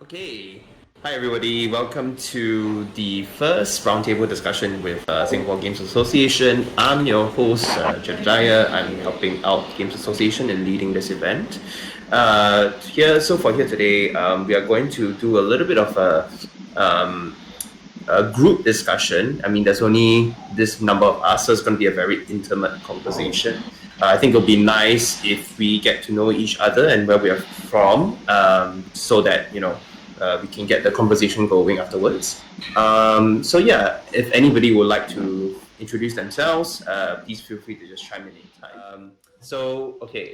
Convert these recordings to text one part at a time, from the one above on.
Okay. Hi, everybody. Welcome to the first roundtable discussion with Singapore Games Association. I'm your host, Jedediah. I'm helping out Games Association in leading this event. For here today, we are going to do a little bit of a group discussion. I mean, there's only this number of us, so it's going to be a very intimate conversation. I think it'll be nice if we get to know each other and where we are from, so that we can get the conversation going afterwards. If anybody would like to introduce themselves, please feel free to just chime in anytime.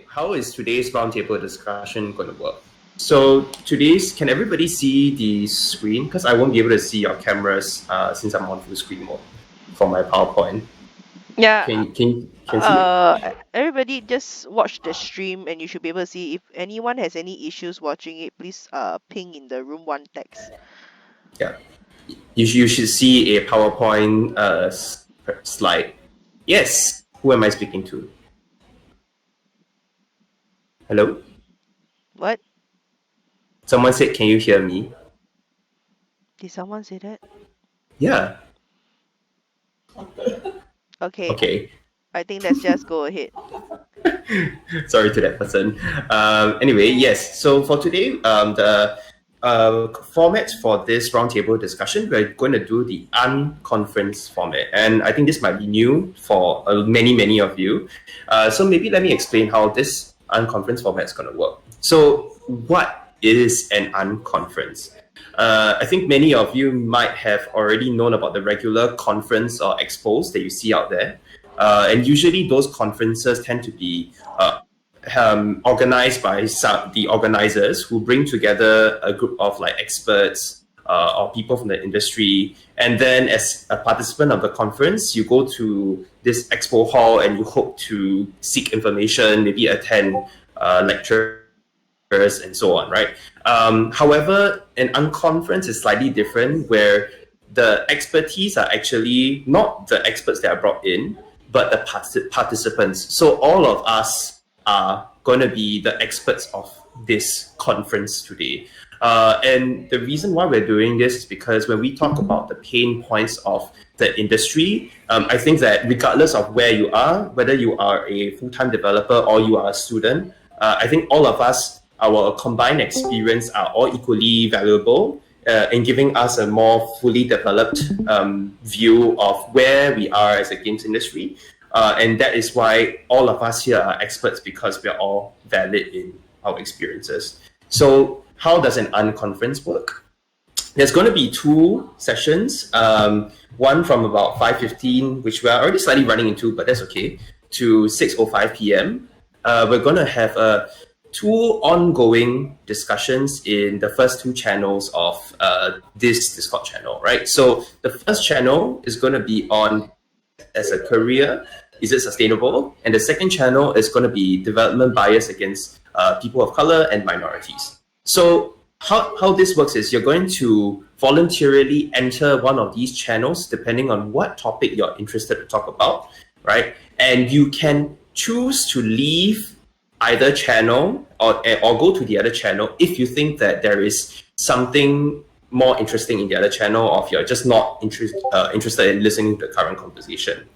How is today's roundtable discussion going to work? So can everybody see the screen? Because I won't be able to see your cameras since I'm on full screen mode for my PowerPoint. Yeah. Can see it? Everybody just watch the stream and you should be able to see. If anyone has any issues watching it, please ping in the room one text. Yeah. You should see a PowerPoint slide. Yes. Who am I speaking to? Hello? What? Someone said, can you hear me? Did someone say that? Yeah. Okay. I think let's just go ahead. Sorry to that person. Anyway, yes. So for today, the format for this roundtable discussion, we're going to do the Unconference format. And I think this might be new for many of you. So maybe let me explain how this Unconference format is going to work. So what is an Unconference? I think many of you might have already known about the regular conference or expos that you see out there. And usually those conferences tend to be organized by the organizers who bring together a group of experts or people from the industry. And then as a participant of the conference, you go to this expo hall and you hope to seek information, maybe attend lectures and so on, right? However, an unconference is slightly different, where the expertise are actually not the experts that are brought in, but the participants. So all of us are going to be the experts of this conference today. And the reason why we're doing this is because when we talk about the pain points of the industry, I think that regardless of where you are, whether you are a full-time developer or you are a student, I think all of us, our combined experience are all equally valuable in giving us a more fully developed view of where we are as a games industry. And that is why all of us here are experts, because we are all valid in our experiences. So how does an unconference work? There's going to be two sessions, one from about 5:15, which we're already slightly running into, but that's okay, to 6:05 p.m. We're going to have two ongoing discussions in the first two channels of this Discord channel, right? So the first channel is going to be on as a career, is it sustainable? And the second channel is going to be development bias against people of color and minorities. So how this works is you're going to voluntarily enter one of these channels depending on what topic you're interested to talk about, right? And you can choose to leave either channel or go to the other channel if you think that there is something more interesting in the other channel, or if you're just not interested in listening to the current conversation.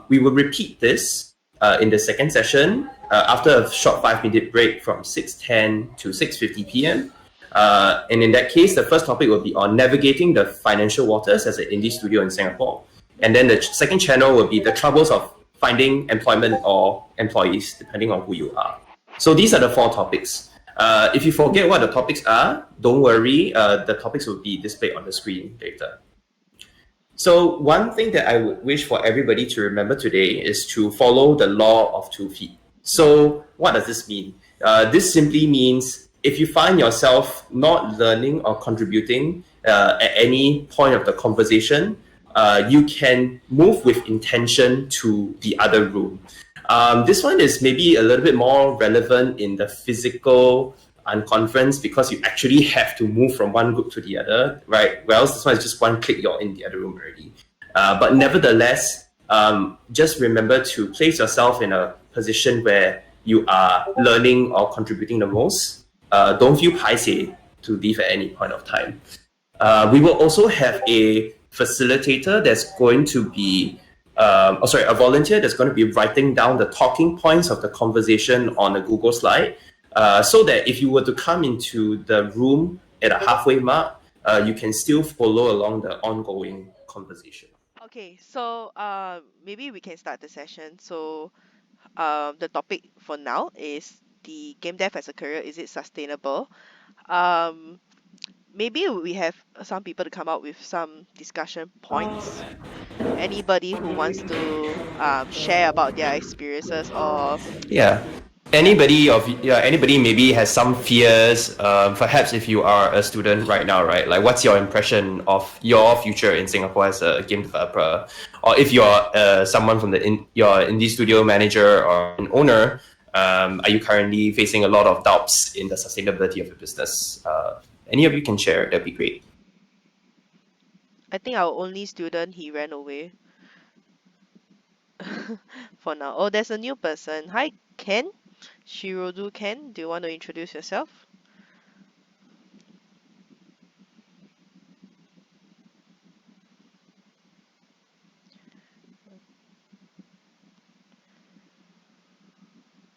We will repeat this in the second session after a short 5-minute break from 6:10 to 6:50 p.m. And in that case, the first topic will be on navigating the financial waters as an indie studio in Singapore. And then the second channel will be the troubles of finding employment or employees, depending on who you are. So these are the four topics. If you forget what the topics are, don't worry, the topics will be displayed on the screen later. So one thing that I would wish for everybody to remember today is to follow the law of 2 feet. So what does this mean? This simply means if you find yourself not learning or contributing at any point of the conversation, you can move with intention to the other room. This one is maybe a little bit more relevant in the physical unconference, because you actually have to move from one group to the other, right? Whereas this one is just one click, you're in the other room already. But nevertheless, just remember to place yourself in a position where you are learning or contributing the most. Don't feel paiseh to leave at any point of time. We will also have a facilitator that's going to be, a volunteer that's going to be writing down the talking points of the conversation on a Google slide, so that if you were to come into the room at a halfway mark, you can still follow along the ongoing conversation. Okay, so maybe we can start the session. So the topic for now is the game dev as a career. Is it sustainable? Um, maybe we have some people to come up with some discussion points. Anybody who wants to share about their experiences or Yeah. yeah. Anybody maybe has some fears. Perhaps if you are a student right now, right? Like, what's your impression of your future in Singapore as a game developer? Or if you're someone from your indie studio manager or an owner, are you currently facing a lot of doubts in the sustainability of your business? Any of you can share. That'd be great. I think our only student, he ran away for now. Oh, there's a new person. Hi, Ken. Shirodu Ken. Do you want to introduce yourself?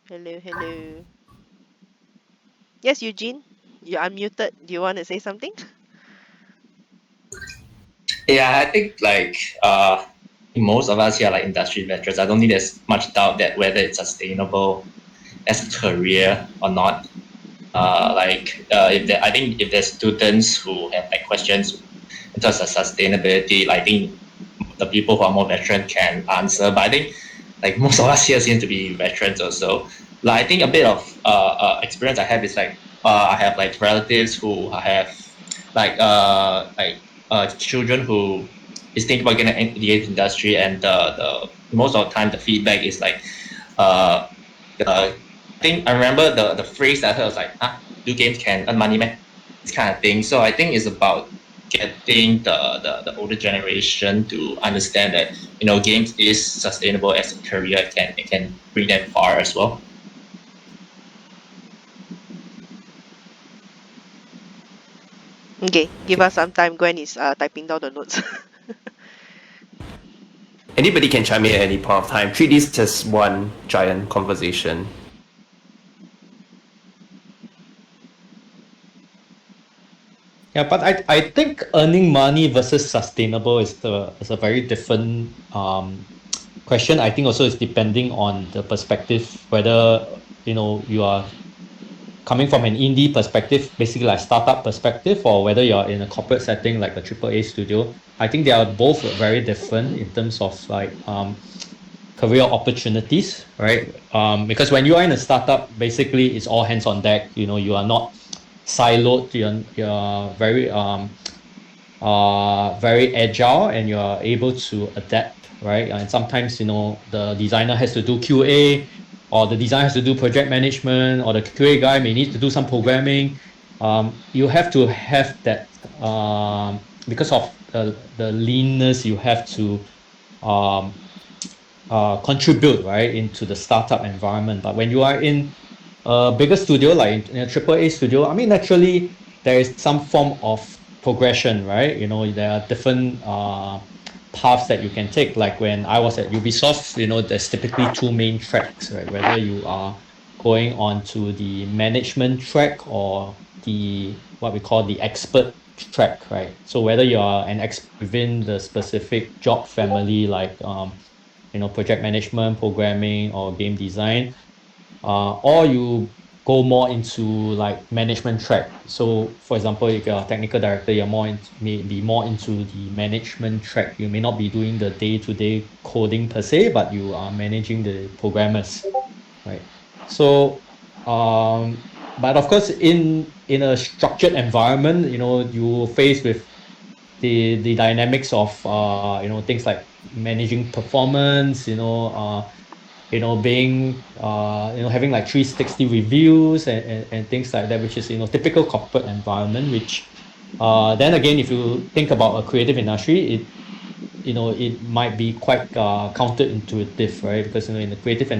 Hello, hello. Yes, Eugene. You're unmuted. Do you want to say something? Yeah, I think most of us here are like industry veterans. I don't think there's much doubt that whether it's sustainable as a career or not. I think if there's students who have like questions in terms of sustainability, I think the people who are more veteran can answer. But I think like most of us here seem to be veterans also. Like I think a bit of experience I have is I have like relatives who have like children who is thinking about getting into the games industry, and the most of the time the feedback is like I think I remember the phrase that I heard was like, do games can earn money, man? This kind of thing. So I think it's about getting the older generation to understand that games is sustainable as a career. It can bring them far as well. Okay, give us some time. Gwen is typing down the notes. Anybody can chime in at any point of time. Treat this as one giant conversation. Yeah, but I think earning money versus sustainable is a very different question. I think also it's depending on the perspective, whether you are coming from an indie perspective, basically like startup perspective, or whether you're in a corporate setting like a AAA studio. I think they are both very different in terms of like career opportunities, right? Because when you are in a startup, basically it's all hands on deck. You are not siloed. You're very agile, and you're able to adapt, right? And sometimes the designer has to do QA, or the designer has to do project management, or the QA guy may need to do some programming. You have to have that because of the leanness. You have to contribute, right, into the startup environment. But when you are in a bigger studio, like in a AAA studio, I mean, naturally there is some form of progression, right? There are different paths that you can take. Like when I was at Ubisoft, there's typically two main tracks, right? Whether you are going on to the management track or the what we call the expert track, right? So whether you are an expert within the specific job family, like project management, programming, or game design, or you go more into like management track. So for example, if you're a technical director, you're may be more into the management track. You may not be doing the day-to-day coding per se, but you are managing the programmers, right? So but of course, in a structured environment, you face with the dynamics of things like managing performance, being having like 360 reviews, and things like that, which is typical corporate environment. Which then again, if you think about a creative industry, it might be quite counterintuitive, right? Because in the creative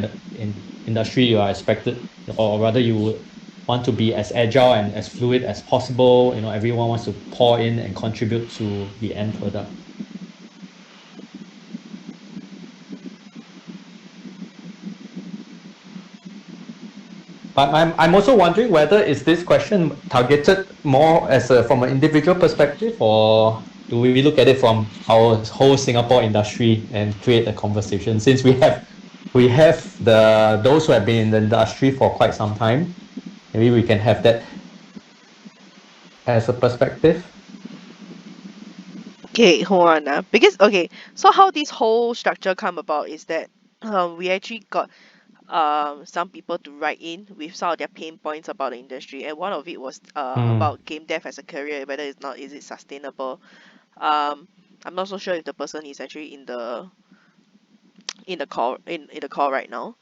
industry, you are expected, or rather you would want to be as agile and as fluid as possible. Everyone wants to pour in and contribute to the end product. But I'm also wondering whether is this question targeted more from an individual perspective, or do we look at it from our whole Singapore industry and create a conversation? Since we have those who have been in the industry for quite some time, maybe we can have that as a perspective. Okay, hold on now. Because so how this whole structure come about is that we actually got some people to write in with some of their pain points about the industry, and one of it was about game dev as a career, whether is it sustainable. I'm not so sure if the person is actually in the call right now.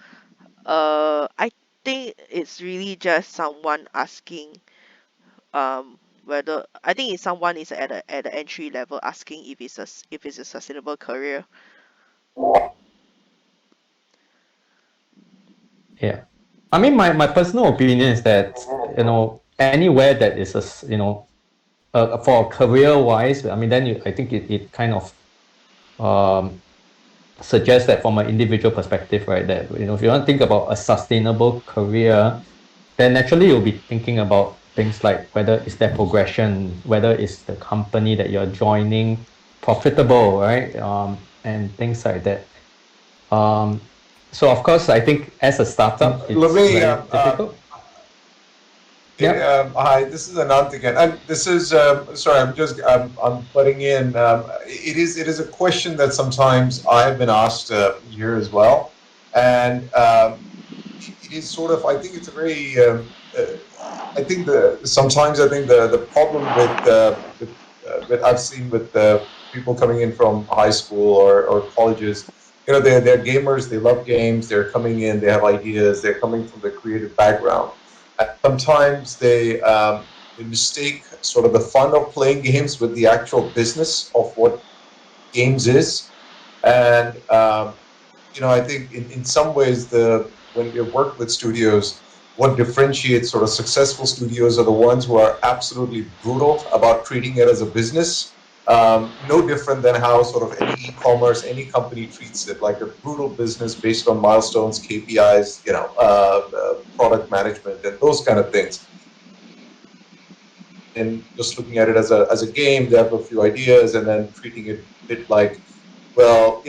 I think it's really just someone asking whether I think it's someone is at the entry level asking if it's a sustainable career. Yeah. I mean, my personal opinion is that, anywhere that is for career wise, I mean, then I think it kind of suggests that from an individual perspective, right, that, if you want to think about a sustainable career, then naturally you'll be thinking about things like whether is there progression, whether is the company that you're joining profitable, right? And things like that. So of course, I think as a startup, it's very difficult. Yeah. Hi, this is Anant again, and this is sorry. I'm putting in. It is a question that sometimes I have been asked here as well, and it is sort of. I think it's a very. I think sometimes I think the problem with I've seen with people coming in from high school or colleges. They're gamers. They love games. They're coming in. They have ideas. They're coming from the creative background. Sometimes they mistake sort of the fun of playing games with the actual business of what games is. And I think in some ways when you work with studios, what differentiates sort of successful studios are the ones who are absolutely brutal about treating it as a business. No different than how sort of any e-commerce, any company treats it, like a brutal business based on milestones, KPIs, product management, and those kind of things. And just looking at it as a game, they have a few ideas, and then treating it a bit like, well,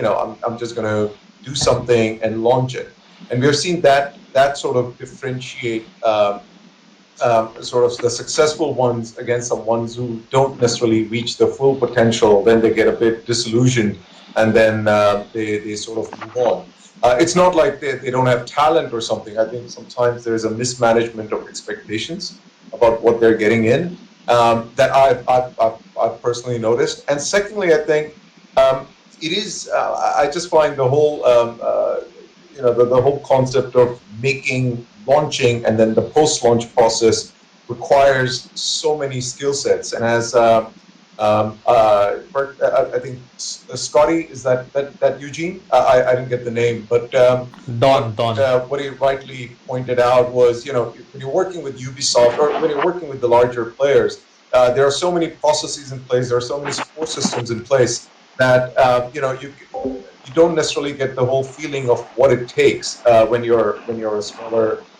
I'm just going to do something and launch it. And we've seen that sort of differentiate sort of the successful ones against the ones who don't necessarily reach the full potential. Then they get a bit disillusioned, and then they sort of move on. It's not like they don't have talent or something. I think sometimes there's a mismanagement of expectations about what they're getting in that I've personally noticed. And secondly, I think it is. I just find the whole the whole concept of launching and then the post-launch process requires so many skill sets. And as I think Scotty, is that Eugene? I didn't get the name, but Don. What he rightly pointed out was, when you're working with Ubisoft or when you're working with the larger players, there are so many processes in place, there are so many support systems in place that you don't necessarily get the whole feeling of what it takes when you're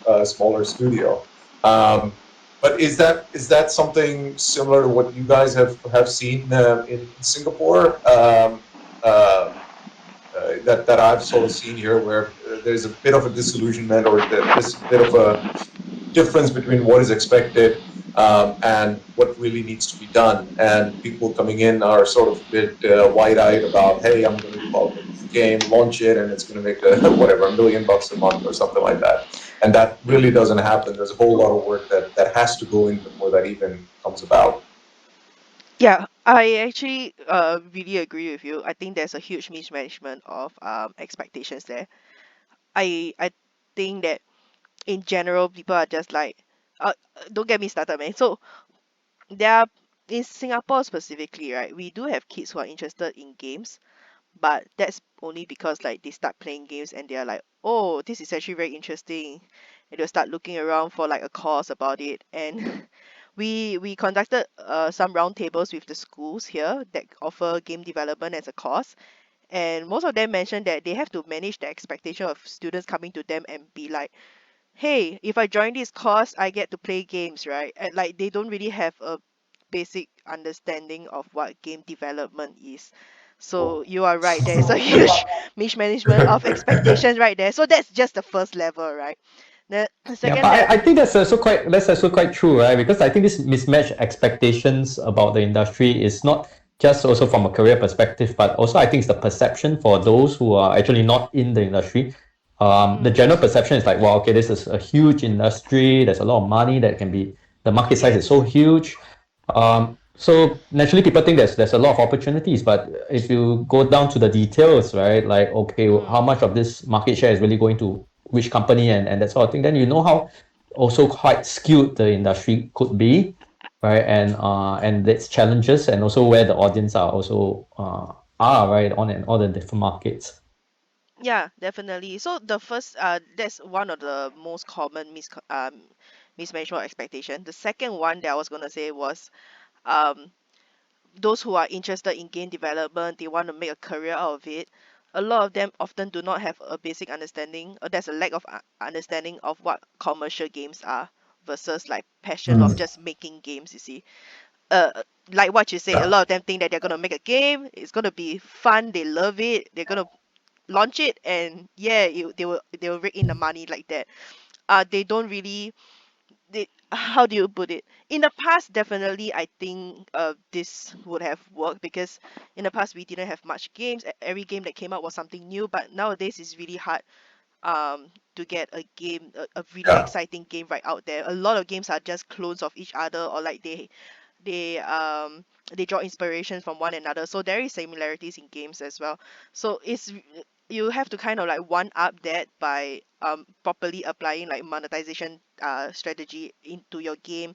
a smaller studio. But is that something similar to what you guys have seen in Singapore? That I've sort of seen here, where there's a bit of a disillusionment or this bit of a difference between what is expected and what really needs to be done. And people coming in are sort of a bit wide-eyed about, hey, I'm going to develop a new game, launch it, and it's going to make $1 million a month or something like that. And that really doesn't happen. There's a whole lot of work that has to go in before that even comes about. Yeah, I actually really agree with you. I think there's a huge mismanagement of expectations there. I think that in general people are just like don't get me started, man. So there are in Singapore specifically, right, we do have kids who are interested in games, but that's only because like they start playing games and they're like, oh, this is actually very interesting, and they'll start looking around for like a course about it. And we conducted some roundtables with the schools here that offer game development as a course, and most of them mentioned that they have to manage the expectation of students coming to them and be like, hey, if I join this course, I get to play games, right? And like they don't really have a basic understanding of what game development is. So you are right, there is a huge mismanagement of expectations right there. So that's just the first level, right? The Yeah, second but level, I think that's also quite true, right? Because I think this mismatched expectations about the industry is not just also from a career perspective, but also I think it's the perception for those who are actually not in the industry. The general perception is like, wow, okay, this is a huge industry. There's a lot of money that can be. The market size is so yes. huge. So naturally, people think there's a lot of opportunities, but if you go down to the details, right, like okay, how Mm, much of this market share is really going to which company and that sort of thing, then you know how also quite skewed the industry could be, right, and its challenges and also where the audience are also are right on and all the different markets. yeah, definitely. So the first, that's one of the most common mismanagement expectation. The second one that I was gonna say was, um, those who are interested in game development, they want to make a career out of it. A lot of them often do not have a basic understanding, or there's a lack of understanding of what commercial games are versus like passion of just making games, you see. uh like what you say, a Yeah. lot of them think that they're gonna make a game, it's gonna be fun, they love it, they're gonna launch it, and yeah, they will rake in the money like that. They don't really, how do you put it, in the past definitely I think this would have worked, because in the past we didn't have much games. Every game that came out was something new, but nowadays it's really hard to get a game, a really Yeah. exciting game right out there. A lot of games are just clones of each other, or like they um they draw inspiration from one another, so there is similarities in games as well. So you have to kind of like one up that by properly applying like monetization strategy into your game,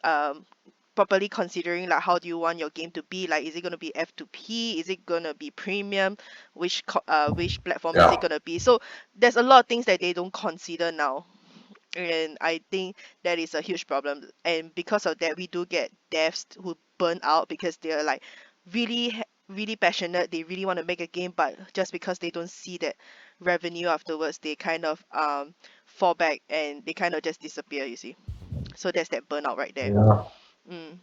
um properly considering like how do you want your game to be, like is it going to be F2P, is it going to be premium, which platform is it Yeah. going to be. So there's a lot of things that they don't consider now, and I think that is a huge problem. And because of that, we do get devs who burn out because they're like really passionate, they really want to make a game, but just because they don't see that revenue afterwards, they kind of fall back and they kind of just disappear, you see. So there's that burnout right there. Yeah. Mm.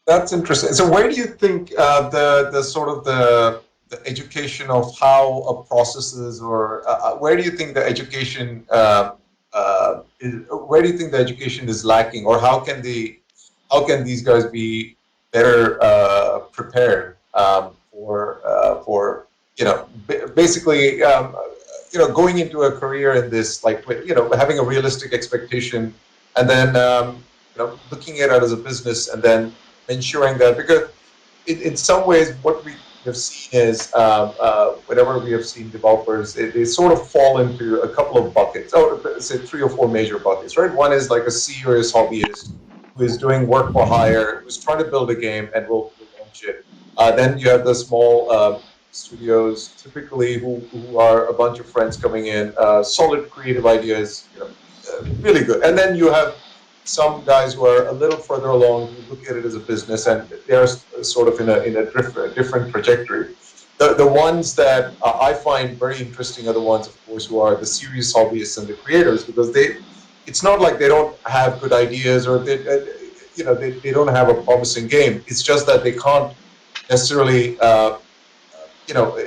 That's interesting. So, where do you think the sort of the education of how a process is, or where do you think the education where do you think the education is lacking, or how can these guys be better prepared for basically going into a career in this, like with having a realistic expectation, and then looking at it as a business, and then ensuring that, because in some ways what we have seen is whenever we have seen developers, they sort of fall into a couple of buckets, or say three or four major buckets, right? One is like a serious hobbyist who is doing work for hire, who's trying to build a game and will launch it. Then you have the small studios, typically who are a bunch of friends coming in, solid creative ideas, really good. And then you have some guys who are a little further along, who look at it as a business, and they're sort of in a different trajectory. The ones that I find very interesting are the ones, of course, who are the serious hobbyists and the creators, because it's not like they don't have good ideas, or they don't have a promising game. It's just that they can't necessarily you know,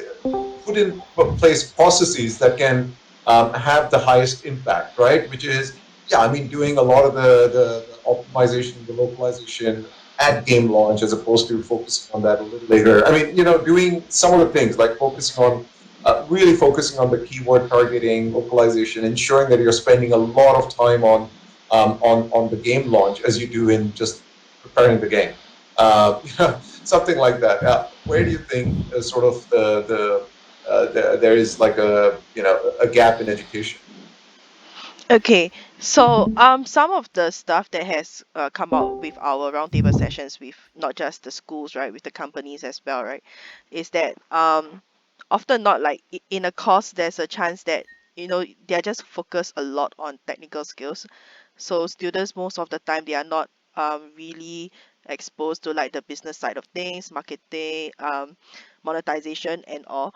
put in place processes that can have the highest impact, right? Which is, yeah, I mean, doing a lot of the optimization, the localization at game launch, as opposed to focusing on that a little later. I mean, doing some of the things like focusing on, really focusing on the keyword targeting, localization, ensuring that you're spending a lot of time on the game launch as you do in just preparing the game. Something like that. Where do you think sort of there is like a gap in education? Okay, so some of the stuff that has come out with our roundtable sessions with not just the schools, right, with the companies as well, right, is that often not like in a course there's a chance that they're just focused a lot on technical skills. So students most of the time they are not really exposed to like the business side of things, marketing, monetization and all.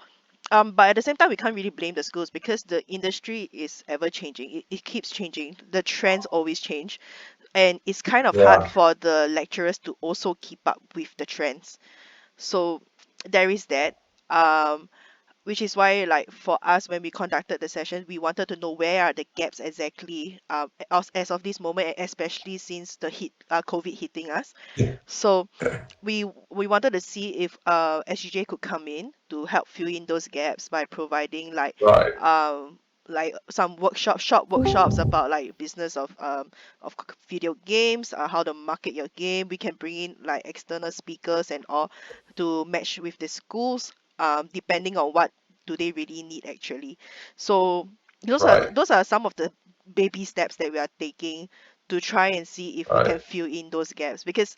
But at the same time, we can't really blame the schools because the industry is ever changing. It keeps changing. The trends always change, and it's kind of hard Yeah. for the lecturers to also keep up with the trends. So there is that. Which is why, like for us, when we conducted the session, we wanted to know where are the gaps exactly, as of this moment, especially since the COVID hitting us. Yeah. So we wanted to see if SGJ could come in to help fill in those gaps by providing Right. some short workshops about like business of video games, how to market your game. We can bring in like external speakers and all to match with the schools, depending on what do they really need actually. So Right. those are some of the baby steps that we are taking to try and see if we Right. can fill in those gaps, because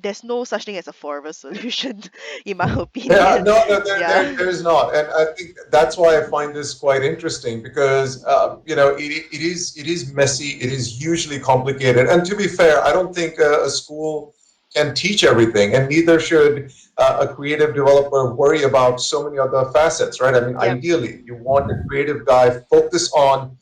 there's no such thing as a forever solution in my Yeah, opinion. no, Yeah. there's not, and I think that's why I find this quite interesting because it is messy, it is hugely complicated, and to be fair, I don't think a school can teach everything, and neither should a creative developer worry about so many other facets, right? I mean, Yep. ideally, you want a creative guy focus on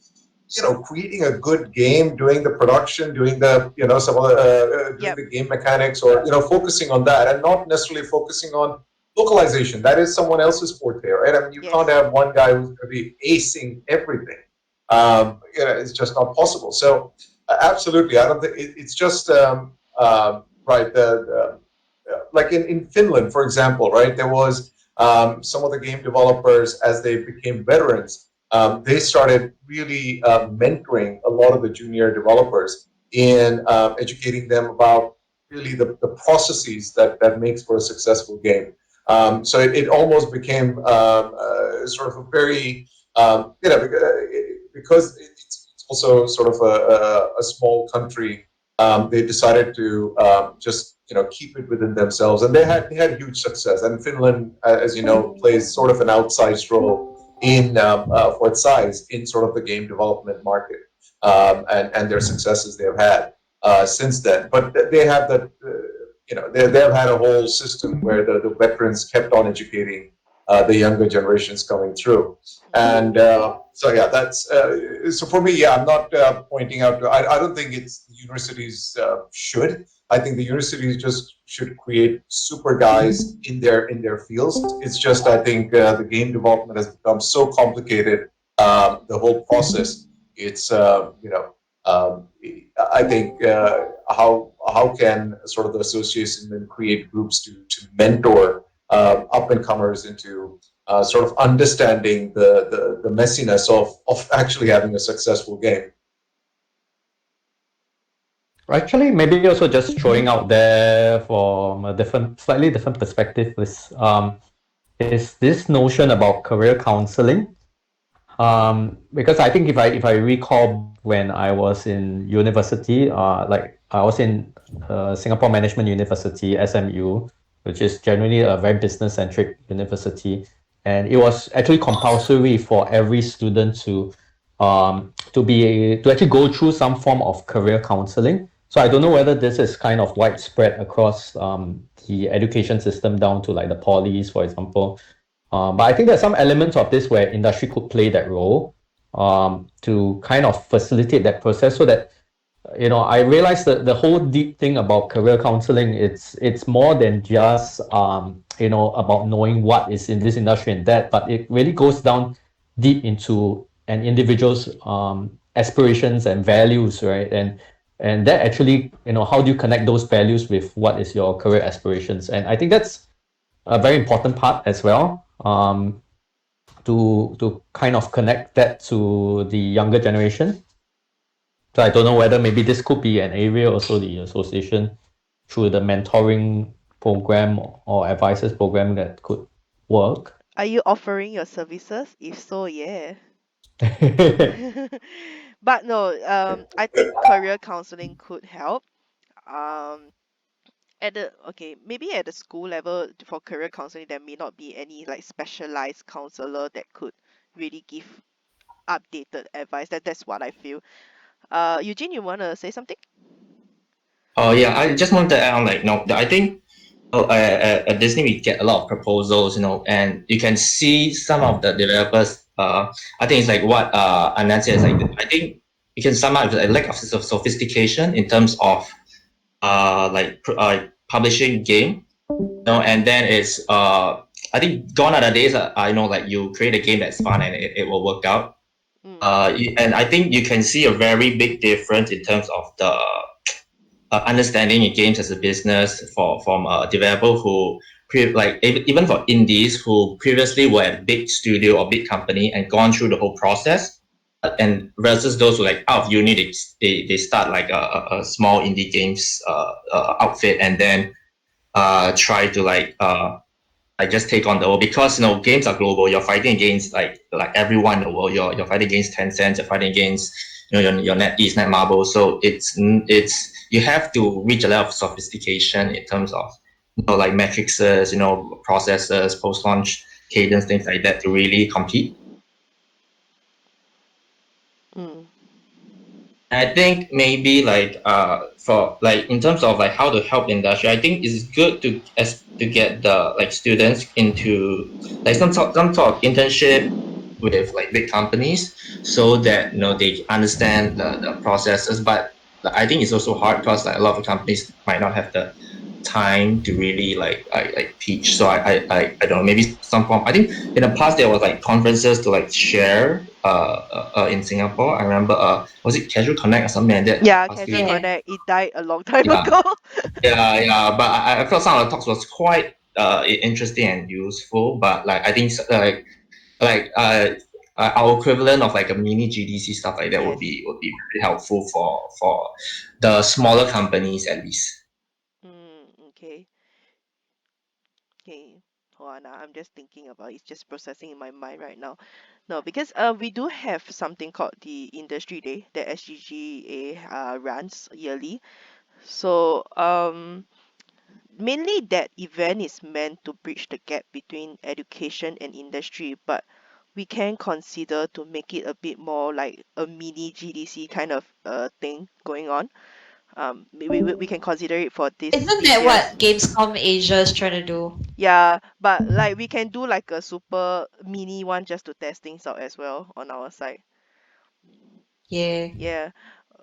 creating a good game, doing the production, doing the some of the doing Yep. the game mechanics, or focusing on that, and not necessarily focusing on localization. That is someone else's forte, right? I mean, you can't Yes. have one guy who's going to be acing everything. It's just not possible. So, absolutely, I don't think it's just right. Like in Finland, for example, right? There was some of the game developers as they became veterans. They started really mentoring a lot of the junior developers in educating them about really the processes that makes for a successful game. So it almost became sort of a very because it's also sort of a small country. They decided to just keep it within themselves, and they had huge success. And Finland, as you know, plays sort of an outsized role in for its size in sort of the game development market, and their successes they've had since then. But they have that, they've had a whole system where the veterans kept on educating the younger generations coming through. And so yeah, that's so for me. Yeah, I'm not pointing out. I don't think it's the universities should. I think the universities just should create super guys in their fields. It's just I think the game development has become so complicated. The whole process. It's I think how can sort of the association then create groups to mentor up and comers into sort of understanding the messiness of actually having a successful game. Actually, maybe also just throwing out there from a slightly different perspective is this notion about career counseling. Because I think if I recall when I was in university, like I was in Singapore Management University (SMU), which is generally a very business-centric university, and it was actually compulsory for every student to actually go through some form of career counseling. So I don't know whether this is kind of widespread across the education system down to like the polys, for example. But I think there's some elements of this where industry could play that role to kind of facilitate that process so that I realized that the whole deep thing about career counseling, it's more than just about knowing what is in this industry and that, but it really goes down deep into an individual's aspirations and values, right? And that actually, how do you connect those values with what is your career aspirations? And I think that's a very important part as well. To kind of connect that to the younger generation. So I don't know whether maybe this could be an area also the association through the mentoring program or advisors program that could work. Are you offering your services? If so, yeah. But no, I think career counseling could help. Um, maybe at the school level for career counseling, there may not be any like specialized counselor that could really give updated advice. That's what I feel. Eugene, you want to say something? Oh yeah, I just wanted to add on, like, I think at Disney we get a lot of proposals, and you can see some of the developers. I think it's like what Anand said. Is like, I think you can sum up with a lack of sophistication in terms of publishing game, and then it's I think gone are the days. I know, like, you create a game that's fun and it will work out. And I think you can see a very big difference in terms of the understanding in games as a business from a developer who even for indies who previously were at a big studio or big company and gone through the whole process, and versus those who, like, out of uni, they start like a small indie games outfit, and then try to I just take on the world, because games are global. You're fighting against like everyone in the world. You're fighting against Tencent. You're fighting against your NetEase, Netmarble. So it's you have to reach a level of sophistication in terms of like matrices, processes, post launch cadence, things like that to really compete. I think maybe for like in terms of like how to help industry, I think it's good to get the like students into like some sort of internship with like big companies, so that they understand the processes. But I think it's also hard because like a lot of companies might not have the time to really like teach. So I don't know, maybe some form. I think in the past there was like conferences to like share in Singapore. I remember was it Casual Connect or something like that? Yeah, Last Casual few years. Connect. It died a long time Yeah, ago. yeah. But I felt some of the talks was quite interesting and useful. But like I think like our equivalent of like a mini GDC stuff like that Yes. would be very helpful for the smaller companies at least. Okay. Okay. Hold on, I'm just thinking about it. It's just processing in my mind right now. No, because we do have something called the Industry Day that SGGA runs yearly. So mainly that event is meant to bridge the gap between education and industry, but we can consider to make it a bit more like a mini GDC kind of thing going on. We can consider it for Isn't this that year's. what Gamescom Asia is trying to do? Yeah, but like we can do like a super mini one just to test things out as well on our side. Yeah. Yeah.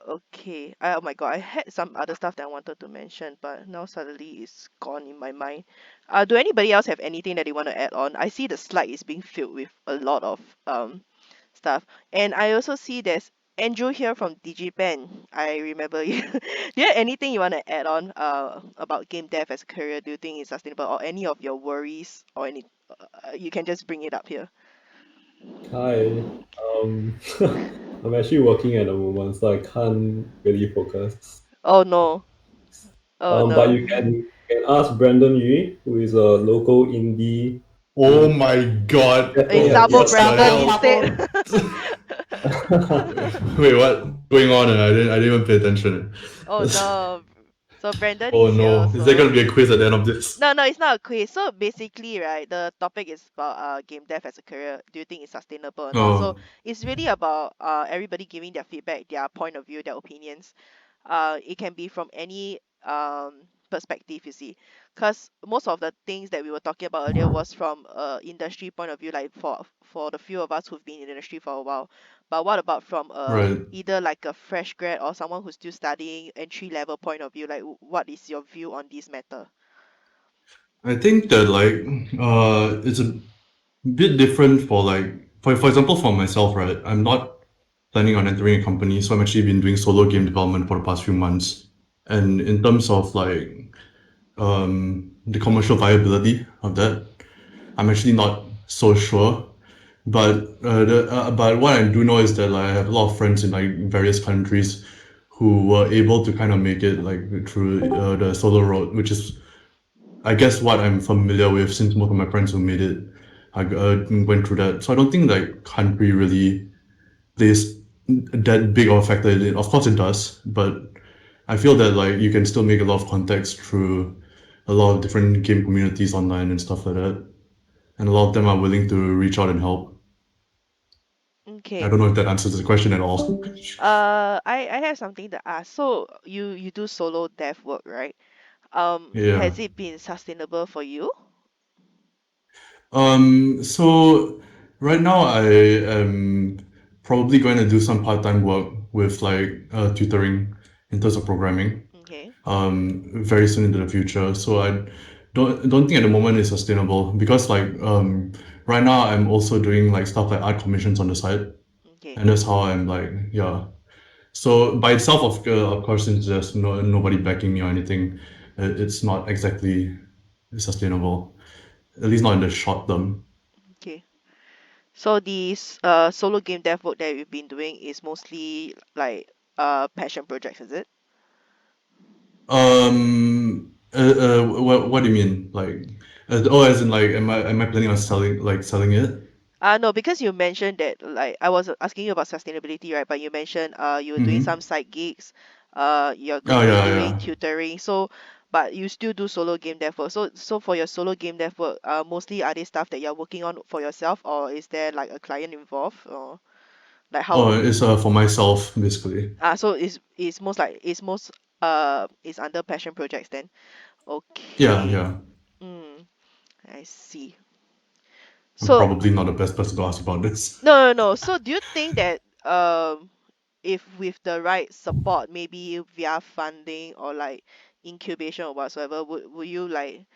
Okay. Oh my God, I had some other stuff that I wanted to mention, but now suddenly it's gone in my mind. Do anybody else have anything that they want to add on? I see the slide is being filled with a lot of stuff, and I also see there's Andrew here from DigiPen. I remember you. Do you have anything you want to add on about game dev as a career? Do you think it's sustainable, or any of your worries, or any? You can just bring it up here. Hi. Um, I'm actually working at the moment, so I can't really focus. Oh no. Oh But no. you can ask Brandon Yu, who is a local indie. Oh my god. Hey, Definitely a Sabo What the Brandon Sabo, hell? instead. Sabo. Wait, what going on? I didn't even pay attention. Oh no. So Brandon Oh is here no. Is there also. gonna be a quiz at the end of this? No, it's not a quiz. So basically, right, the topic is about game dev as a career. Do you think it's sustainable or not? So Oh, it's really about everybody giving their feedback, their point of view, their opinions. It can be from any perspective, you see, because most of the things that we were talking about earlier was from industry point of view, like for the few of us who've been in the industry for a while. But what about from right. either like a fresh grad or someone who's still studying entry level point of view? Like, what is your view on this matter? I think that it's a bit different for for example, for myself, right? I'm not planning on entering a company, so I'm actually been doing solo game development for the past few months. And in terms of the commercial viability of that, I'm actually not so sure. But what I do know is that like, I have a lot of friends in like various countries who were able to kind of make it like through the solo road, which is I guess what I'm familiar with since most of my friends who made it went through that. So I don't think like country really plays that big of a factor in it. Of course it does, but I feel that like you can still make a lot of contacts through a lot of different game communities online and stuff like that, and a lot of them are willing to reach out and help. Okay. I don't know if that answers the question at all. I have something to ask. So you do solo dev work, right? Yeah. Has it been sustainable for you? So right now I am probably going to do some part-time work with like tutoring in terms of programming Okay. very soon into the future. So I don't think at the moment it's sustainable because like right now I'm also doing like stuff like art commissions on the side, Okay. and that's how I'm like yeah. So by itself, of course, since there's nobody backing me or anything, it's not exactly sustainable. At least not in the short term. Okay. So these solo game dev work that you've been doing is mostly like passion projects, is it? What do you mean? Like, oh, as in like, am I planning on selling it? No, because you mentioned that like I was asking you about sustainability, right? But you mentioned you were doing Mm-hmm. some side gigs, you're going Oh to be yeah, doing yeah. tutoring. So, but you still do solo game dev work. So for your solo game dev work, mostly are they stuff that you're working on for yourself, or is there like a client involved, or like how? Oh, it's for myself basically. So it's most like it's under passion projects then. Yeah, Okay. yeah. Mm, I see. I'm So probably not the best person to ask about this. no. So do you think that if with the right support, maybe via funding or like incubation or whatsoever, would you like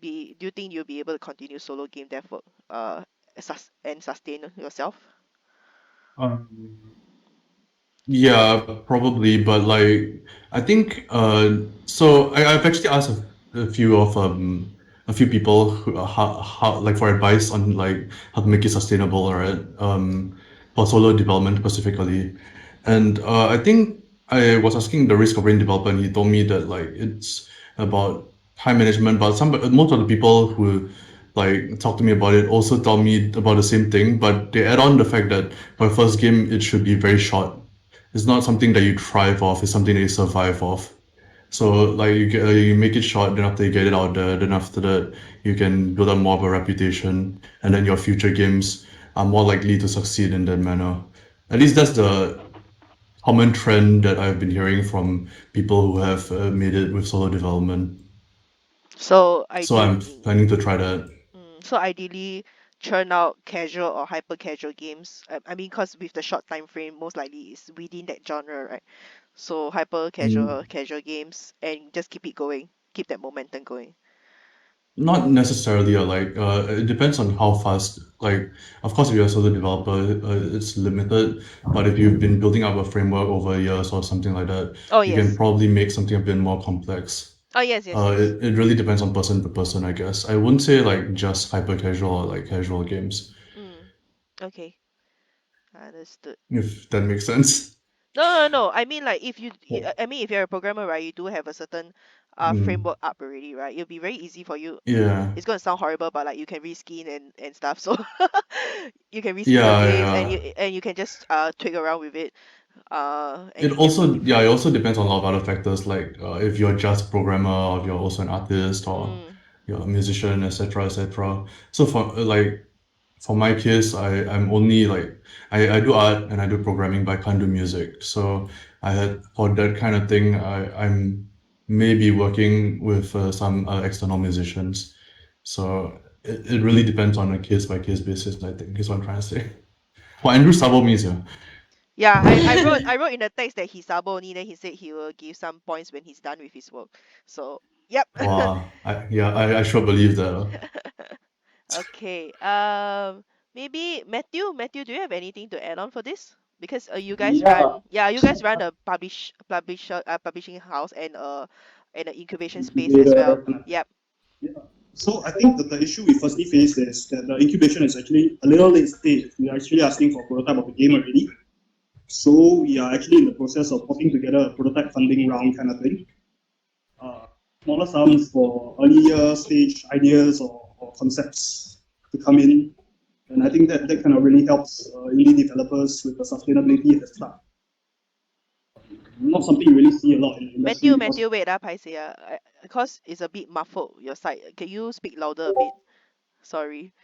be do you think you'll be able to continue solo game dev work and sustain yourself? Um, Yeah, probably, but like I think so I've actually asked a few people who how like for advice on like how to make it sustainable, right? For solo development specifically. And I think I was asking the risk of brain developer and he told me that like it's about time management, but most of the people who like talk to me about it also tell me about the same thing, but they add on the fact that for a first game it should be very short. It's not something that you thrive off, it's something that you survive off. So like you make it short, then after you get it out there, then after that you can build up more of a reputation, and then your future games are more likely to succeed in that manner. At least that's the common trend that I've been hearing from people who have made it with solo development. So So I'm planning to try that. so ideally churn out casual or hyper casual games. I mean, because with the short time frame, most likely is within that genre, right? So hyper Mm, casual games and just keep it going, keep that momentum going. Not necessarily, like it depends on how fast. Like, of course, if you're a solo developer, it's limited. But if you've been building up a framework over years or something like that, Oh you can yes. probably make something a bit more complex. Oh yes. It really depends on person to person, I guess. I wouldn't say like just hyper casual or like casual games, Mm. Okay, understood. if that makes sense. No. I mean, like if I mean, if you're a programmer, right, you do have a certain Mm, framework up already, right? It'll be very easy for you. yeah, It's gonna sound horrible, but like you can reskin and stuff. So you can reskin your yeah, games yeah. and you can just twig around with it. And It it can be also, yeah, different. it also depends on a lot of other factors, like if you're just a programmer or if you're also an artist or Mm. you're a musician, etc., etc. So for my case, I'm only like I do art and I do programming, but I can't do music. So I had for that kind of thing, I'm maybe working with some external musicians. So it really depends on a case by case basis. I think is what I'm trying to say. Well, Andrew Sabo means yeah. Yeah, I wrote in the text that he's sabo only. Then he said he will give some points when he's done with his work. So yep. Wow, I sure believe that. Okay. Maybe Matthew, do you have anything to add on for this? Because Yeah, you guys run a publishing house and an incubation space as well. incubator kind of. Yep. Yeah. So I think that the issue we firstly face is that the incubation is actually a little late stage. We are actually asking for a prototype of the game already. So we are actually in the process of putting together a prototype funding round kind of thing. Uh, Smaller sums for earlier stage ideas or concepts to come in. And I think that kind of really helps indie developers with the sustainability at the start. Not something you really see a lot in the industry because Matthew, wait, paiseh, because it's a bit muffled your side. Can you speak louder a bit? Sorry.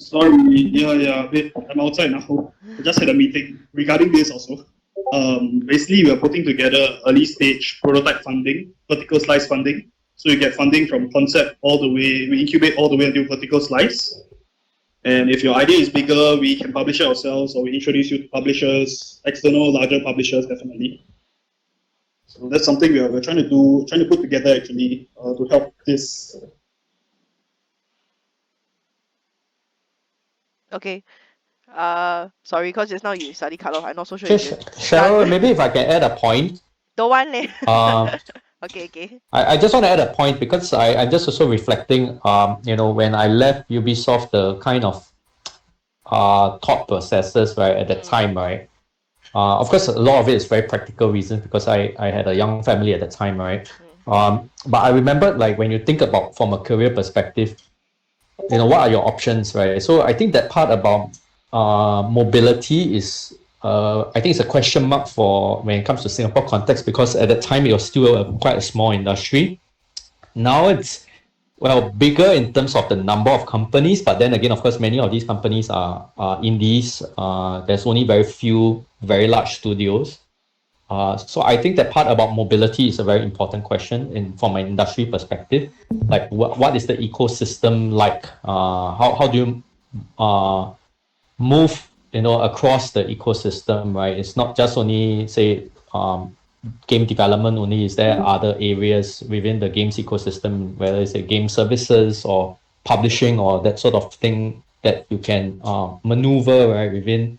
Sorry, wait, I'm outside now. I just had a meeting regarding this also. Basically, we are putting together early stage prototype funding, vertical slice funding. So you get funding from concept all the way, we incubate all the way until vertical slice. And if your idea is bigger, we can publish it ourselves, or we introduce you to publishers, external larger publishers, definitely. So that's something we're trying to put together actually to help this. Okay. Sorry, because just now you suddenly cut off. I'm not so sure if Just, you're Cheryl, done. maybe if I can add a point. Don't want leh. Um, Okay. I just want to add a point because I'm just also reflecting, when I left Ubisoft, the kind of thought processes, right, at that time, right? Of course, a lot of it is very practical reasons because I had a young family at the time, right? But I remember, like, when you think about from a career perspective, what are your options, right? So I think that part about mobility is, I think it's a question mark for when it comes to Singapore context, because at that time it was still quite a small industry. Now it's, well, bigger in terms of the number of companies, but then again, of course, many of these companies are indies. There's only very few very large studios. So I think that part about mobility is a very important question from an industry perspective. Like, what is the ecosystem like? How do you move across the ecosystem, right? It's not just only, say, game development only. Is there other areas within the games ecosystem, whether it's game services or publishing or that sort of thing that you can maneuver, right, within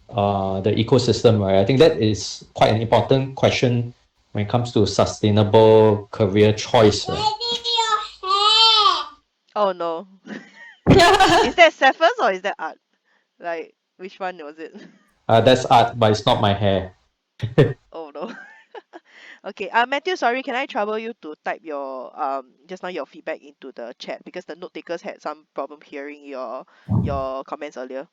the ecosystem, right? I think that is quite an important question when it comes to sustainable career choice. Right? Oh no. Is that Cephas or is that Art? Like, which one was it? That's art, but it's not my hair. Oh no. Okay. Matthew, sorry, can I trouble you to type your just now your feedback into the chat because the note takers had some problem hearing your comments earlier.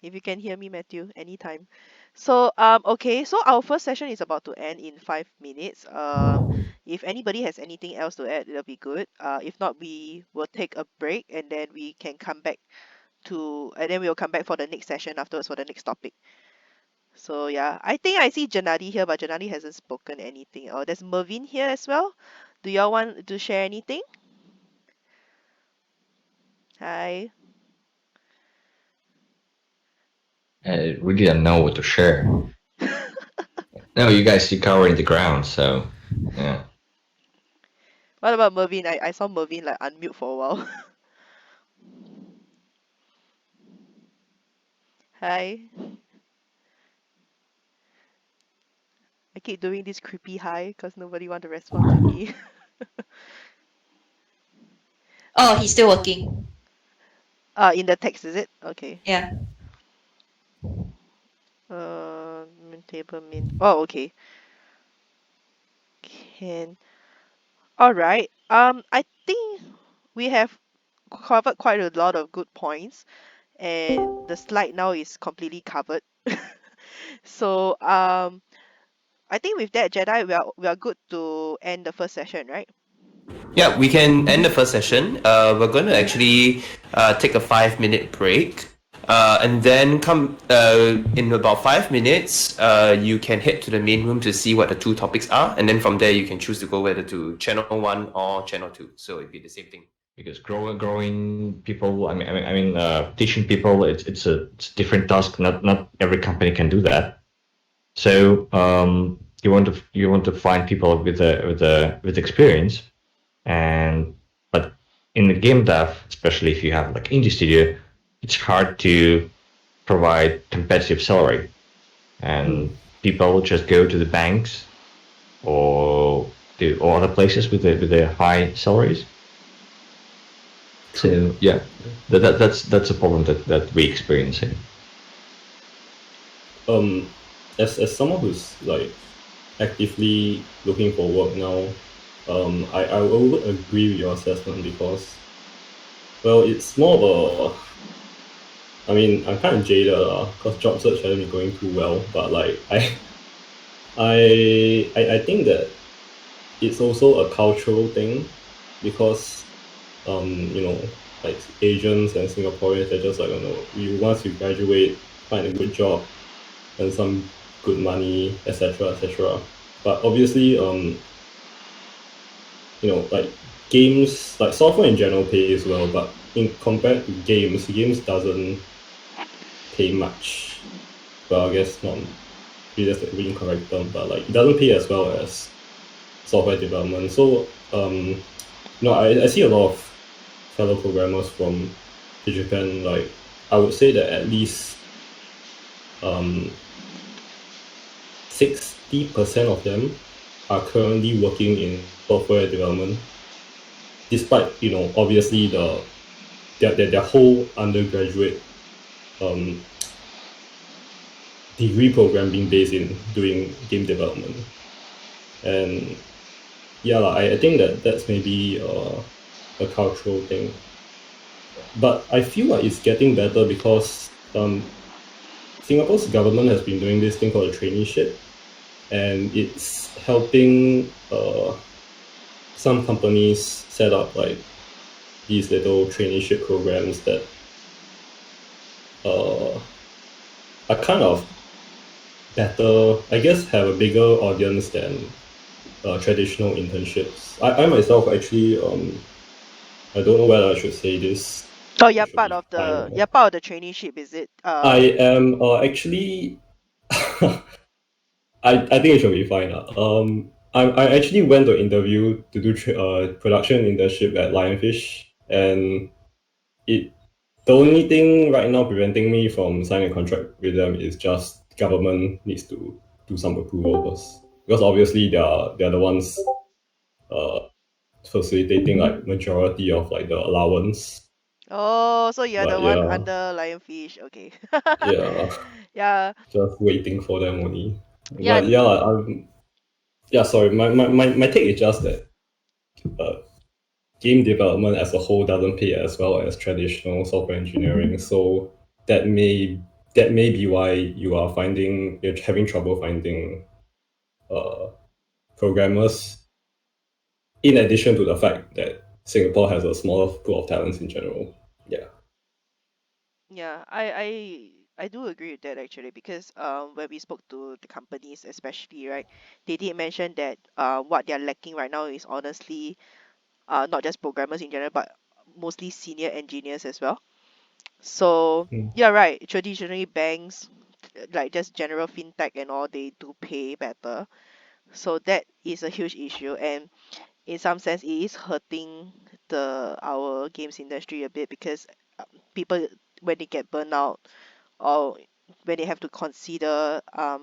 If you can hear me, Matthew, anytime. So okay, so our first session is about to end in 5 minutes. If anybody has anything else to add, it'll be good. If not, we will take a break and then we can come back and then we'll come back for the next session afterwards for the next topic. So yeah, I think I see Janadi here, but Janadi hasn't spoken anything. Oh, there's Mervin here as well. Do y'all want to share anything? Hi. I really don't know what to share. No, you guys keep covering the ground, so yeah. What about Mervin? I saw Mervin like unmute for a while. Hi. I keep doing this creepy hi because nobody want to respond to me. Oh, he's still working. In the text, is it? Okay. Yeah. Table min. Oh, okay. Can. All right. I think we have covered quite a lot of good points, and the slide now is completely covered. So I think with that, Jedi, we are good to end the first session, right? Yeah, we can end the first session. We're going to actually take a 5-minute break. And then come in about 5 minutes, you can head to the main room to see what the two topics are. And then from there, you can choose to go whether to channel 1 or channel 2. So it'd be the same thing. Because growing people, teaching people, it's a different task. Not every company can do that. So you want to find people with experience, but in the game dev, especially if you have like indie studio, it's hard to provide competitive salary, and people just go to the banks or other places with the high salaries. So yeah, that's a problem that we experience here. As someone who's like actively looking for work now, I would agree with your assessment because, well, it's more of a, I'm kind of jaded because job search hasn't been going too well, but like I think that it's also a cultural thing because you know, like Asians and Singaporeans, they're just like, you know, you once you graduate, find a good job, earn some good money, etc., etc. But obviously, you know, like games, like software in general pays well, but in compared to games doesn't pay much. Well, I guess not. Maybe that's the incorrect term, but like it doesn't pay as well as software development. So, no, I see a lot of fellow programmers from Japan. Like I would say that at least 60% of them are currently working in software development, despite obviously their whole undergraduate um, degree program being based in doing game development. And yeah, lah, I think that's maybe a cultural thing. But I feel like it's getting better because Singapore's government has been doing this thing called a traineeship, and it's helping some companies set up like these little traineeship programs that uh, are kind of better, I guess, have a bigger audience than traditional internships. I myself actually, I don't know whether I should say this. Oh, It should be fine. you're part of the traineeship, is it? I am actually, I think it should be fine. I actually went to interview to do production internship at Lionfish, and it the only thing right now preventing me from signing a contract with them is just government needs to do some approval first, because obviously they're the ones uh facilitating like majority of like the allowance. Oh, so you're the But one yeah, under Lionfish. Okay. yeah, Yeah. just waiting for them only. Yeah. But yeah, yeah. Sorry, my take is just that uh, game development as a whole doesn't pay as well as traditional software engineering. So that may that may be why you're having trouble finding uh, programmers. In addition to the fact that Singapore has a smaller pool of talents in general. Yeah. Yeah, I do agree with that actually, because when we spoke to the companies especially, right, they did mention that what they're lacking right now is honestly not just programmers in general, but mostly senior engineers as well. So Mm. yeah, right. Traditionally banks, like just general fintech and all, they do pay better. So that is a huge issue, and in some sense it is hurting the our games industry a bit, because people, when they get burnt out, or when they have to consider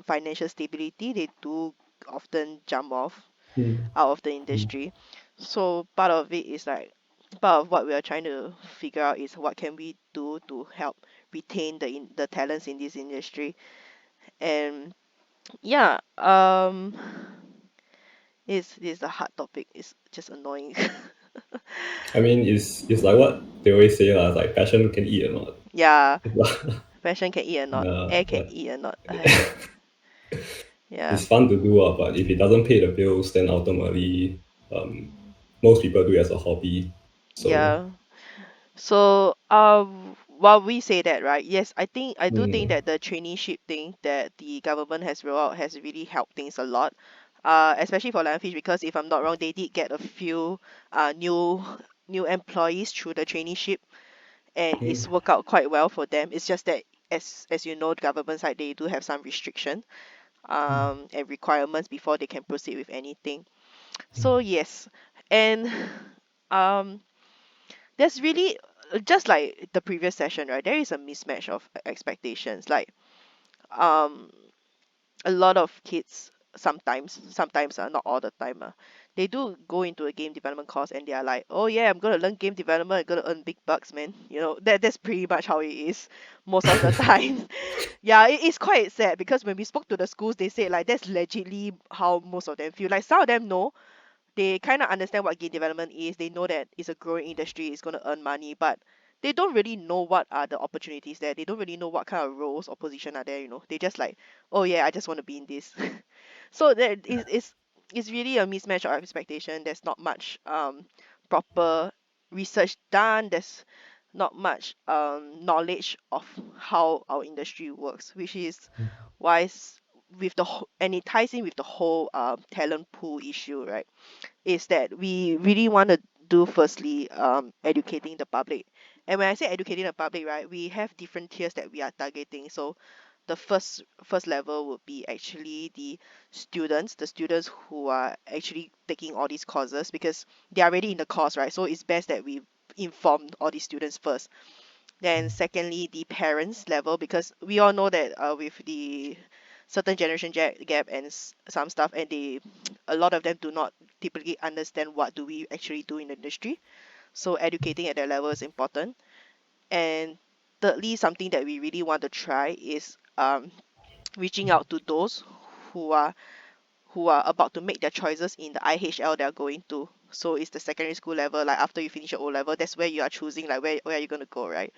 financial stability, they do often jump off Mm. out of the Mm. industry. So part of it is like, part of what we are trying to figure out is what can we do to help retain the talents in this industry. And yeah, it's a hard topic. It's just annoying. I mean, it's like what they always say, lah, like passion can eat or not. Yeah, fashion can eat or not, Yeah, air can but eat or not. Ay, yeah. it's fun to do, but if it doesn't pay the bills, then ultimately, most people do it as a hobby. So, Yeah. So, while we say that, right? Yes, I do think mm, that the traineeship thing that the government has rolled out has really helped things a lot. Especially for Lionfish, because if I'm not wrong, they did get a few new employees through the traineeship, and it's mm, worked out quite well for them. It's just that, as you know, the government side, they do have some restriction and requirements before they can proceed with anything. So yes, and um there's really, just like the previous session, right? There is a mismatch of expectations. Like, um, a lot of kids sometimes not all the time, they do go into a game development course and they are like, oh yeah, I'm gonna learn game development, I'm gonna earn big bucks, man. That's pretty much how it is most of the time. Yeah, it is quite sad, because when we spoke to the schools, they said like that's legitly how most of them feel. Like some of them know, they kind of understand what game development is. They know that it's a growing industry, it's going to earn money, but they don't really know what are the opportunities there. They don't really know what kind of roles or position are there. They just like, oh yeah, I just want to be in this. So there is it's really a mismatch of expectation. There's not much proper research done. There's not much knowledge of how our industry works, which is why with and it ties in with the whole talent pool issue, right? Is that we really want to do firstly educating the public. And when I say educating the public, right, we have different tiers that we are targeting. So the first level would be actually the students who are actually taking all these courses, because they are already in the course, right? So it's best that we inform all these students first. Then secondly, the parents level, because we all know that with the certain generation gap and some stuff, and they a lot of them do not typically understand what do we actually do in the industry. So educating at that level is important. And thirdly, something that we really want to try is reaching out to those who are about to make their choices in the IHL they're going to. So it's the secondary school level, like after you finish your O level, that's where you are choosing like where are you going to go, right?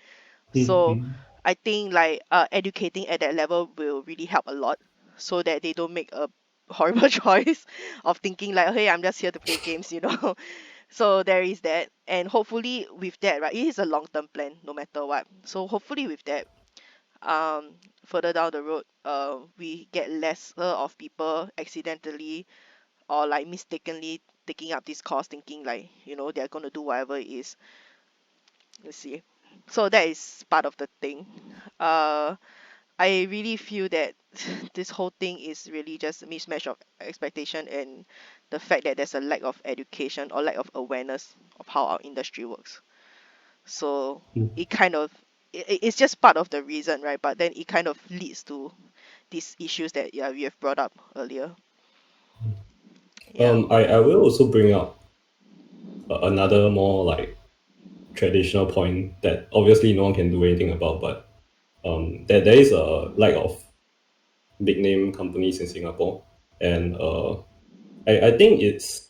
So I think like educating at that level will really help a lot, so that they don't make a horrible choice of thinking like, hey, I'm just here to play games, you know. So there is that, and hopefully with that, right, it is a long-term plan no matter what. So hopefully with that, um further down the road, we get lesser of people accidentally or like mistakenly taking up this course thinking like, you know, they're going to do whatever it is. Let's see. So that is part of the thing. uh I really feel that this whole thing is really just a mismatch of expectation, and the fact that there's a lack of education or lack of awareness of how our industry works. So it kind of it's just part of the reason, right? But then it kind of leads to these issues that, yeah, we have brought up earlier. Yeah. I will also bring up another more like traditional point that obviously no one can do anything about, but there is a lack of big name companies in Singapore, and I think it's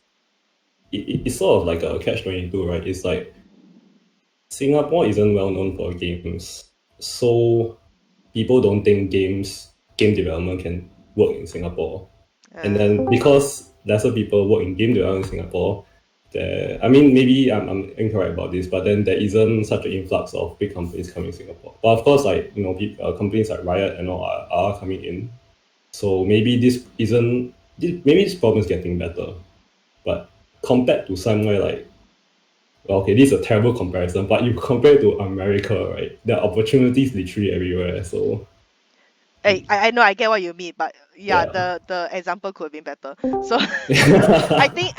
sort of like a catch-22, right? It's like Singapore isn't well known for games, so people don't think game development can work in Singapore. And then because lesser people work in game development in Singapore, I mean, maybe I'm incorrect about this, but then there isn't such an influx of big companies coming to Singapore. But of course, like, you know, companies like Riot and all are coming in. So maybe maybe this problem is getting better. But compared to somewhere like, well, okay, this is a terrible comparison, but you compare to America, right? There are opportunities literally everywhere. So I know, I get what you mean, but yeah, yeah. the example could have been better. So I think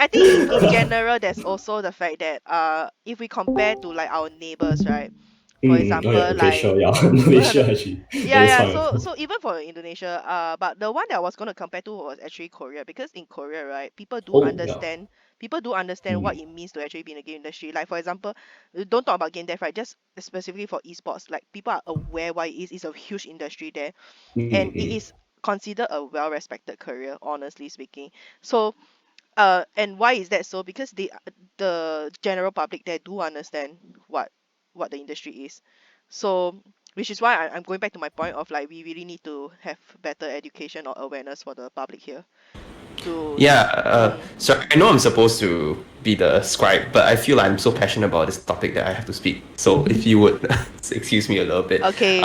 in general there's also the fact that if we compare to like our neighbors, right? For Oh yeah, example, okay, like sure, yeah. Malaysia actually. yeah, That is yeah. fine. So even for Indonesia, but the one that I was gonna compare to was actually Korea, because in Korea, right, Oh yeah. people do understand what it means to actually be in the game industry. Like for example, don't talk about game dev, right? Just specifically for esports, like people are aware what it is. It's a huge industry there, and it is considered a well-respected career, honestly speaking. So and why is that so? Because the general public there do understand what the industry is. So which is why I'm going back to my point of like we really need to have better education or awareness for the public here to Yeah, mm, so I know I'm supposed to be the scribe, but I feel I'm so passionate about this topic that I have to speak. So if you would excuse me a little bit. okay.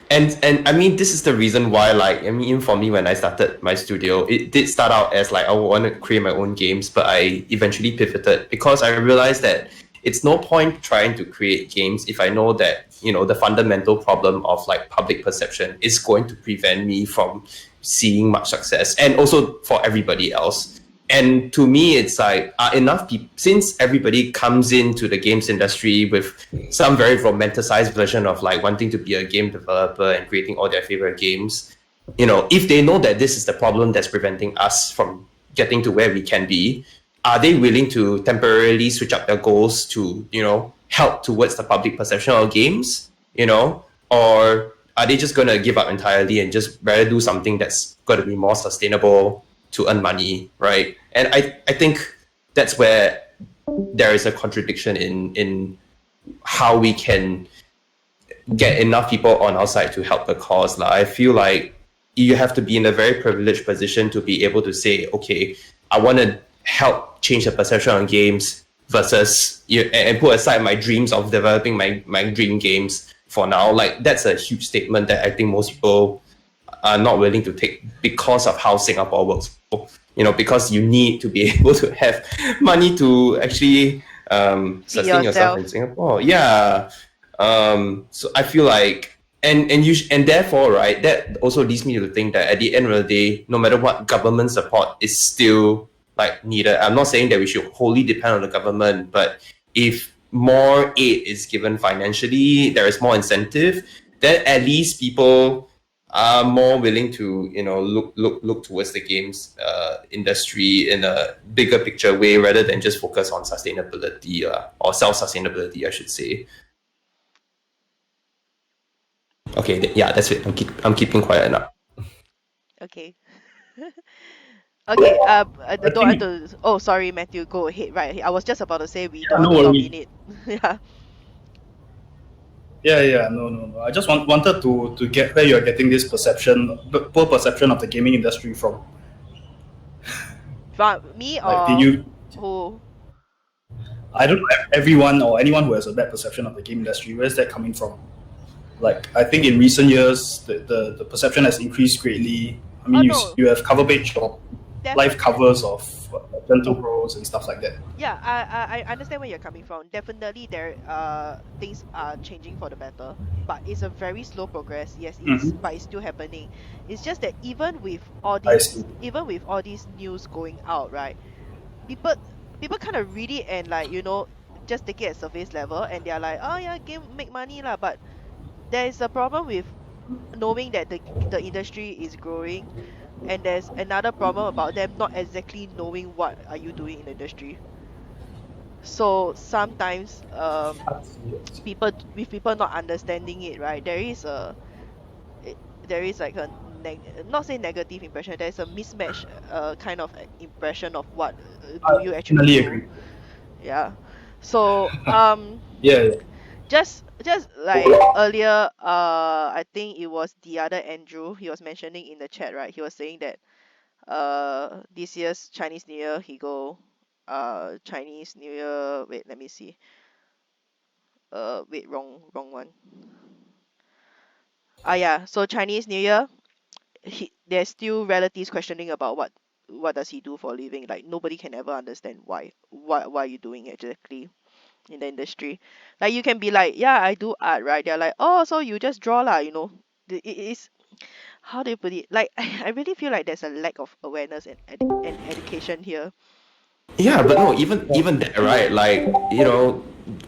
And I mean, this is the reason why, like, I mean, even for me, when I started my studio, it did start out as like I want to create my own games, but I eventually pivoted because I realized that it's no point trying to create games if I know that, you know, the fundamental problem of like public perception is going to prevent me from seeing much success, and also for everybody else. And to me, it's like enough people, since everybody comes into the games industry with some very romanticized version of like wanting to be a game developer and creating all their favorite games. You know, if they know that this is the problem that's preventing us from getting to where we can be, are they willing to temporarily switch up their goals to, you know, help towards the public perception of games, you know, or are they just going to give up entirely and just rather do something that's going to be more sustainable to earn money, right? And I think that's where there is a contradiction in how we can get enough people on our side to help the cause. I feel like you have to be in a very privileged position to be able to say, okay, I want to help change the perception on games versus and put aside my dreams of developing my dream games for now. Like that's a huge statement that I think most people are not willing to take because of how Singapore works. Because you need to be able to have money to actually sustain yourself in Singapore. Yeah. So I feel like and therefore, right, that also leads me to think that at the end of the day, no matter what, government support is still like needed. I'm not saying that we should wholly depend on the government, but if more aid is given financially, there is more incentive, then at least people are more willing to look towards the games industry in a bigger picture way rather than just focus on sustainability or self-sustainability, I should say. Okay, yeah, that's it. I'm keeping quiet now. Okay. Okay. I don't want to. Oh, sorry, Matthew. Go ahead. Right. I was just about to say we don't want no to worries. dominate. Yeah. Yeah, no. I just wanted to get where you're getting this poor perception of the gaming industry from. Me Like, or did you? who? I don't know, everyone or anyone who has a bad perception of the game industry. Where's that coming from? Like, I think in recent years, the perception has increased greatly. I mean, you have cover page or live covers of Gentle Bros and stuff like that. Yeah, I understand where you're coming from. Definitely, things are changing for the better, but it's a very slow progress. Yes, but it's still happening. It's just that even with all these news going out, right? People kind of read it and like just take it at surface level, and they're like, oh yeah, game make money lah. But there is a problem with knowing that the industry is growing, and there's another problem about them not exactly knowing what are you doing in the industry. So sometimes people not understanding it, right, there is like a not say negative impression, there's a mismatch kind of impression of what do you actually do. Agree. Yeah. So yeah. just like earlier, I think it was the other Andrew, he was mentioning in the chat, right? He was saying that this year's Chinese New Year he go Chinese New Year, wait, let me see. Wait, wrong one. Yeah, so Chinese New Year, there's still relatives questioning about what does he do for a living. Like nobody can ever understand why are you doing exactly in the industry. Like you can be like, yeah, I do art, right? They're like, oh, so you just draw lah, it is, how do you put it, like I really feel like there's a lack of awareness and education here. Yeah, but no, even that, right? Like,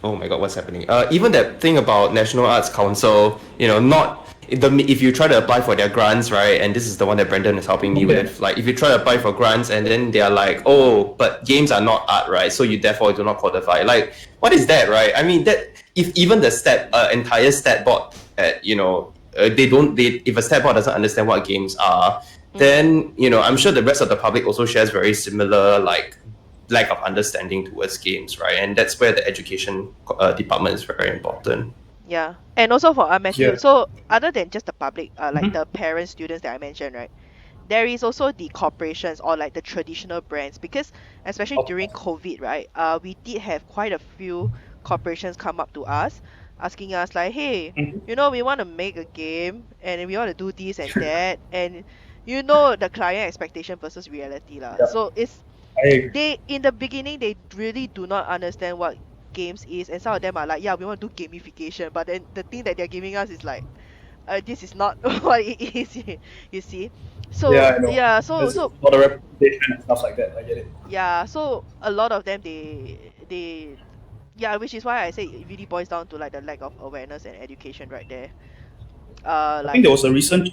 oh my god, what's happening? Even that thing about National Arts Council, not if you try to apply for their grants, right? And this is the one that Brendan is helping me with. Like, if you try to apply for grants and then they are like, oh, but games are not art, right? So you therefore do not qualify. Like, what is that, right? I mean, that if even the entire stat board, if a stat board doesn't understand what games are, then I'm sure the rest of the public also shares very similar lack of understanding towards games, right? And that's where the education department is very important. Yeah, and also for Matthew, Yeah. so other than just the public, like the parents, students that I mentioned, right? There is also the corporations or like the traditional brands, because especially during COVID, right? We did have quite a few corporations come up to us asking us like, hey, we want to make a game and we want to do this and that, and the client expectation versus reality lah. Yeah. So it's I agree. they in the beginning they really do not understand what games is, and some of them are like, yeah, we want to do gamification, but then the thing that they're giving us is like, this is not what it is. You see, so Yeah, I know. yeah, There's so a lot of representation and stuff like that. I get it. yeah, so a lot of them yeah, which is why I say it really boils down to like the lack of awareness and education right there. I think there was a recent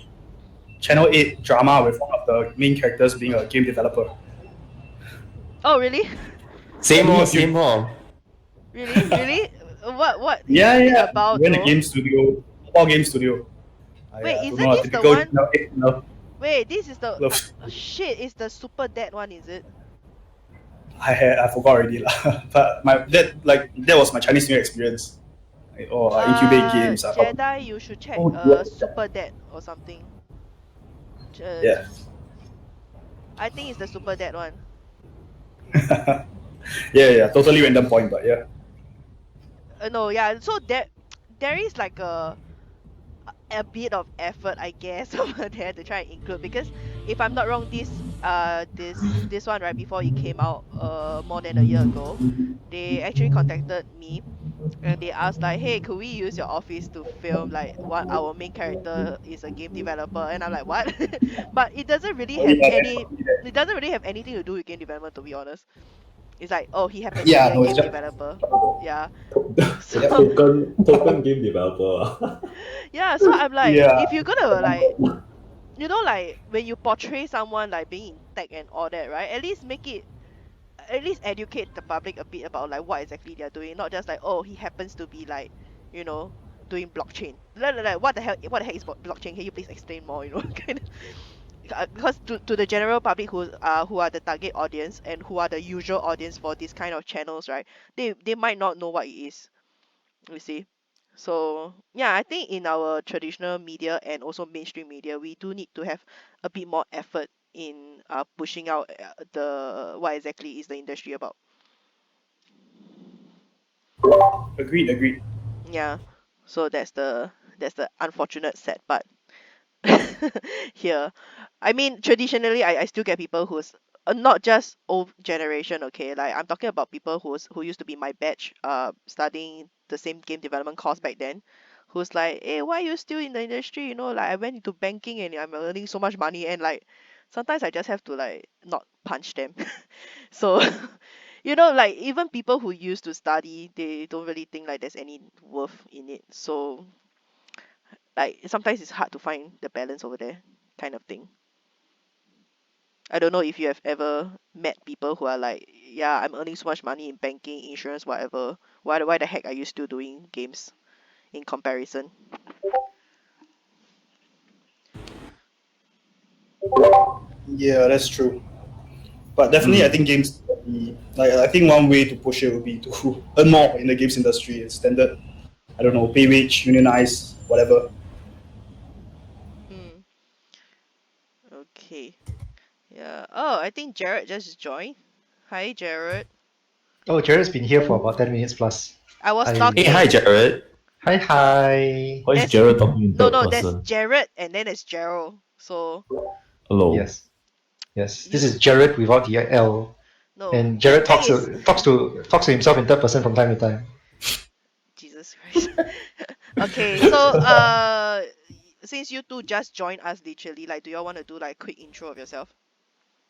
Channel 8 drama with one of the main characters being a game developer. Oh really? Same more. Really? What is Yeah. it about? We're in a game studio, mobile game studio. Wait, isn't this the one? Wait, this is the shit. Is the super dead one? Is it? I forgot already lah. But that was my Chinese New Year experience. Incubate games. Jedi, you should check Super Dead or something. Yeah. I think it's the Super Dead one. Yeah, totally random point, but yeah. No, yeah. So there is like a bit of effort, I guess, over there to try and include, because if I'm not wrong, this one right before it came out more than a year ago, they actually contacted me and they asked like, hey, could we use your office to film like what our main character is a game developer? And I'm like, what? But Oh, yeah. it doesn't really have anything to do with game development, to be honest. It's like, oh, he happens to be Yeah, a no, it's game just developer. Yeah. So yeah. Token game developer. yeah, so I'm like, Yeah. if you're gonna like, like when you portray someone like being in tech and all that, right? At least educate the public a bit about like what exactly they're doing, not just like, oh, he happens to be like, you know, doing blockchain. Like what the heck is blockchain? Can you please explain more? Kind of, because to the general public who are the target audience and who are the usual audience for this kind of channels, right? They might not know what it is. You see. So yeah, I think in our traditional media and also mainstream media, we do need to have a bit more effort in pushing out the what exactly is the industry about. Agreed. Yeah, so that's the unfortunate sad part here. I mean, traditionally, I still get people who's not just old generation, okay? Like I'm talking about people who used to be my batch, studying the same game development course back then, who's like, hey, why are you still in the industry? Like I went into banking and I'm earning so much money, and like sometimes I just have to like not punch them. So like even people who used to study, they don't really think like there's any worth in it. So like sometimes it's hard to find the balance over there, kind of thing. I don't know if you have ever met people who are like, yeah, I'm earning so much money in banking, insurance, whatever. Why the heck are you still doing games in comparison? Yeah, that's true. But definitely, I think games. Like, I think one way to push it would be to earn more in the games industry. It's standard. I don't know, pay wage, unionize, whatever. Hmm. Okay. Yeah. Oh, I think Jared just joined. Hi, Jared. Oh, Jared's been here for about 10 minutes plus. I was Hey, hi, talking. Jared. Hi. Why is That's Jared talking in no, third no. That's person? Jared, and then it's Gerald. So Hello. Yes. Yes. This you is Jared without the L. no. And That Jared that talks is to himself in third person from time to time. Jesus Christ. Okay, so since you two just joined us literally, like, do y'all want to do like quick intro of yourself?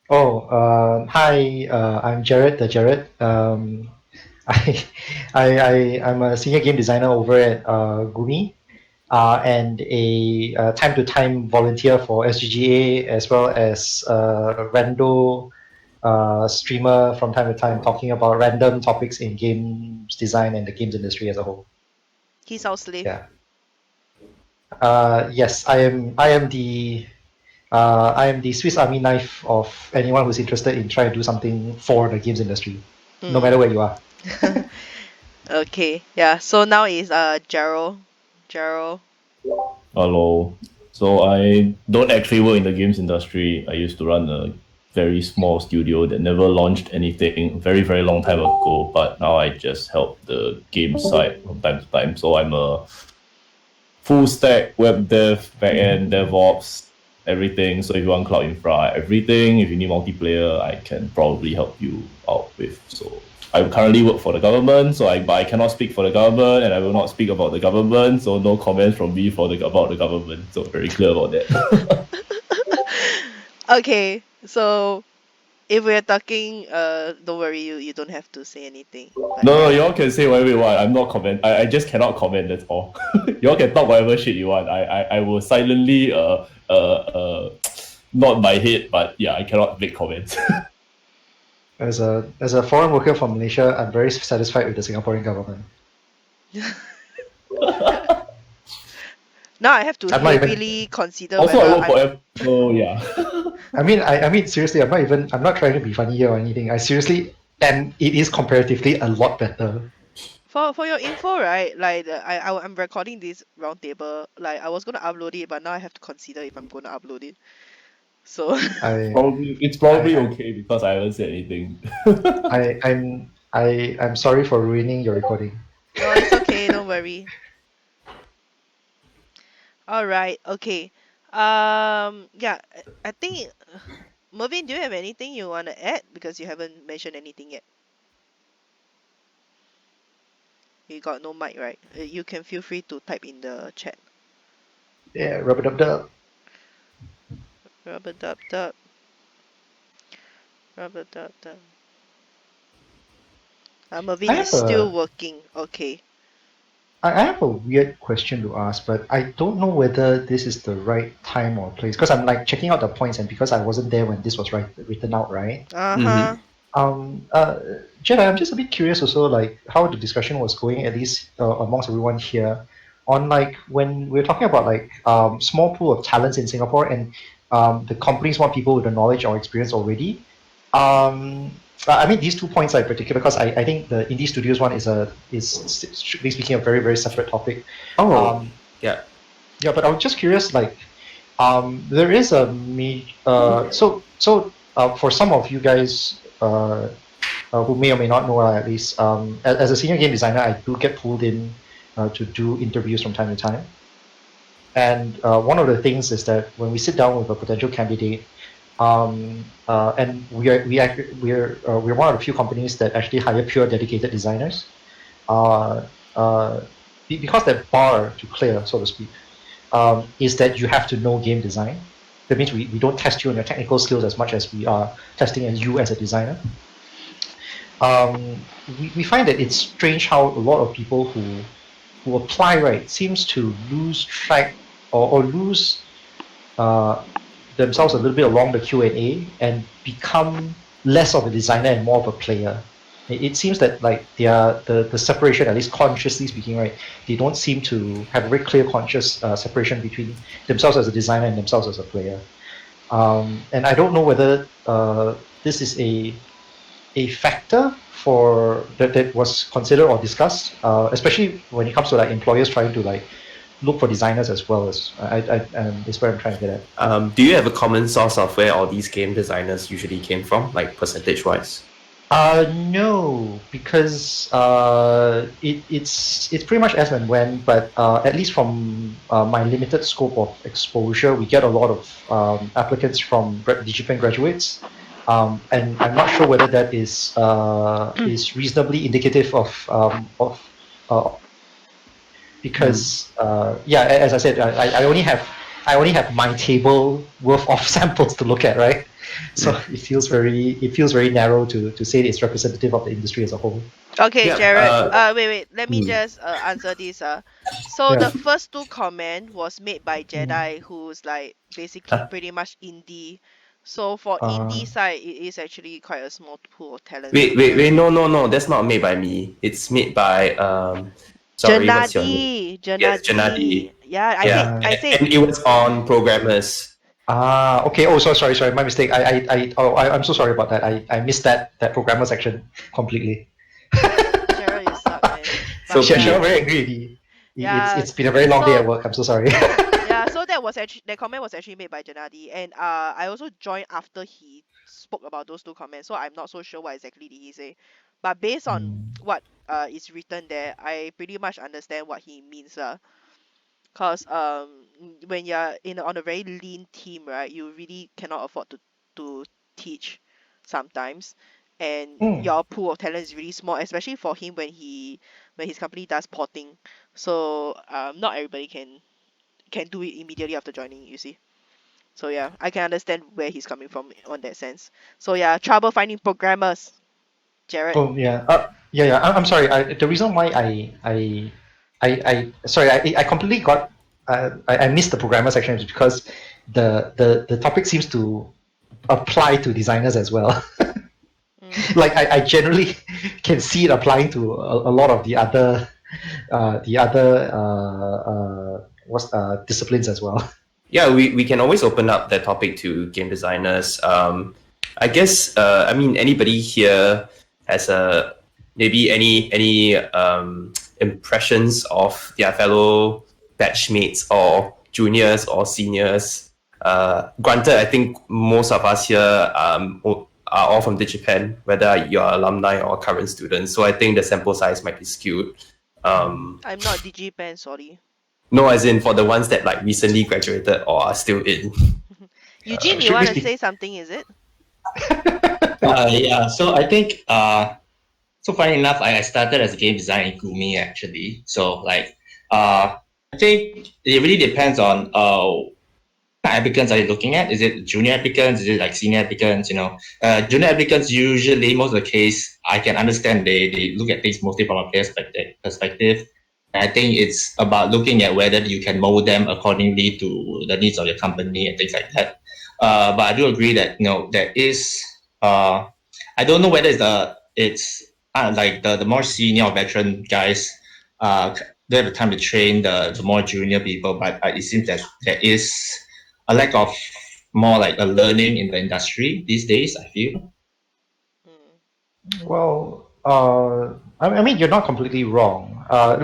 Oh, hi. I'm Jared. The Jared. I, I'm a senior game designer over at Gumi, and a time-to-time volunteer for SGGA, as well as rando streamer from time to time, talking about random topics in games design and the games industry as a whole. He's our slave. Yeah. Yes, I am the Swiss Army knife of anyone who's interested in trying to do something for the games industry, no matter where you are. Okay, yeah. So now is Gerald. Gerald. Hello. So I don't actually work in the games industry. I used to run a very small studio that never launched anything very, very long time ago, but now I just help the game side from time to time. So I'm a full stack web dev, backend, DevOps, everything. So if you want cloud infra, everything. If you need multiplayer, I can probably help you out with. So I currently work for the government, but I cannot speak for the government, and I will not speak about the government. So no comments from me about the government. So very clear about that. Okay, so if we're talking, don't worry, you don't have to say anything. But No, yeah. y'all can say whatever you want. I'm not comment. I just cannot comment. That's all. Y'all can talk whatever shit you want. I will silently nod my head, but yeah, I cannot make comments. As a foreign worker from Malaysia, I'm very satisfied with the Singaporean government. Now I have to I'm not even. heavily consider Also, I whether work for so yeah. I mean, seriously, I'm not trying to be funny here or anything. I seriously, and it is comparatively a lot better. For your info, right? Like I'm recording this roundtable. Like I was gonna upload it, but now I have to consider if I'm gonna upload it. So It's probably okay because I haven't said anything. I'm sorry for ruining your recording. no, it's okay. Don't worry. All right. Okay. Yeah. I think. Mervin, do you have anything you want to add? Because you haven't mentioned anything yet. You got no mic, right? You can feel free to type in the chat. Yeah, rub it up dub. Rubber dub dub. Rubber dub dub. Mervin I is have still a working. Okay. I have a weird question to ask, but I don't know whether this is the right time or place because I'm like checking out the points, and because I wasn't there when this was written out, right? Uh-huh. Jedi, I'm just a bit curious also, like how the discussion was going, at least amongst everyone here, on like when we're talking about like small pool of talents in Singapore, and the companies want people with the knowledge or experience already. I mean, these 2 points are in particular because I think the indie studios one is strictly speaking a very, very separate topic. Oh, yeah. Yeah, but I was just curious, like, there is a for some of you guys who may or may not know, at least as a senior game designer, I do get pulled in to do interviews from time to time. And one of the things is that when we sit down with a potential candidate, and we're one of the few companies that actually hire pure dedicated designers, because that bar to clear, so to speak, is that you have to know game design. That means we don't test you on your technical skills as much as we are testing you as a designer. We find that it's strange how a lot of people who apply, right, seems to lose track or lose themselves a little bit along the Q&A and become less of a designer and more of a player. It seems that like the separation, at least consciously speaking, right, they don't seem to have a very clear conscious separation between themselves as a designer and themselves as a player. And I don't know whether this is a factor for that was considered or discussed, especially when it comes to like employers trying to like look for designers as well as is where I'm trying to get at. Do you have a common source of where all these game designers usually came from, like percentage wise? No, because it's pretty much as and when, but at least from my limited scope of exposure, we get a lot of applicants from Digipen graduates, and I'm not sure whether that is reasonably indicative of because yeah, as I said, I only have my table worth of samples to look at, right? So it feels very narrow to say it's representative of the industry as a whole. Okay, Yeah, Jared. Wait. Let me hmm. just answer this. So Yeah. the first two comment was made by Jedi, who's like basically pretty much indie. So for indie side, it is actually quite a small pool of talents. Wait, no, that's not made by me. It's made by sorry, what's your name? Yes, Janadi. Yeah, Yeah, I said. and it was on programmers. Okay. Oh, sorry, my mistake. I'm so sorry about that. I missed that programmer section completely. Jared, you suck, man. So But yeah. I'm very angry already. Yeah. It's been a very long day at work. I'm so sorry. Yeah, so that comment was actually made by Janadi, and I also joined after he spoke about those two comments, so I'm not so sure what exactly did he say, but based on what is written there, I pretty much understand what he means, cause when you're on a very lean team, right, you really cannot afford to teach sometimes, and your pool of talent is really small, especially for him when his company does porting, so not everybody can do it immediately after joining, you see. So yeah, I can understand where he's coming from on that sense. So yeah, trouble finding programmers, Jared. Oh yeah, yeah. I'm sorry. The reason why sorry, I completely got I missed the programmer section is because the topic seems to apply to designers as well. Like I generally can see it applying to a lot of the other disciplines as well. Yeah, we can always open up that topic to game designers. I guess I mean anybody here has maybe any impressions of their fellow batchmates or juniors or seniors Granted, I think most of us here are all from DigiPen, whether you're alumni or current students. So I think the sample size might be skewed. I'm not DigiPen, sorry. No, as in for the ones that like recently graduated or are still in. Eugene, you should we want to speak- say something, is it? Yeah, so I think so funny enough, I started as a game designer in Gumi actually. So like I think it really depends on applicants are you looking at? Is it junior applicants? Is it like senior applicants? Junior applicants usually, most of the case, I can understand they look at things mostly from a player perspective. I think it's about looking at whether you can mold them accordingly to the needs of your company and things like that. But I do agree that there is. I don't know whether it's like the more senior or veteran guys. They have the time to train the more junior people, but it seems that there is a lack of more like a learning in the industry these days, I feel. Well, I mean, you're not completely wrong.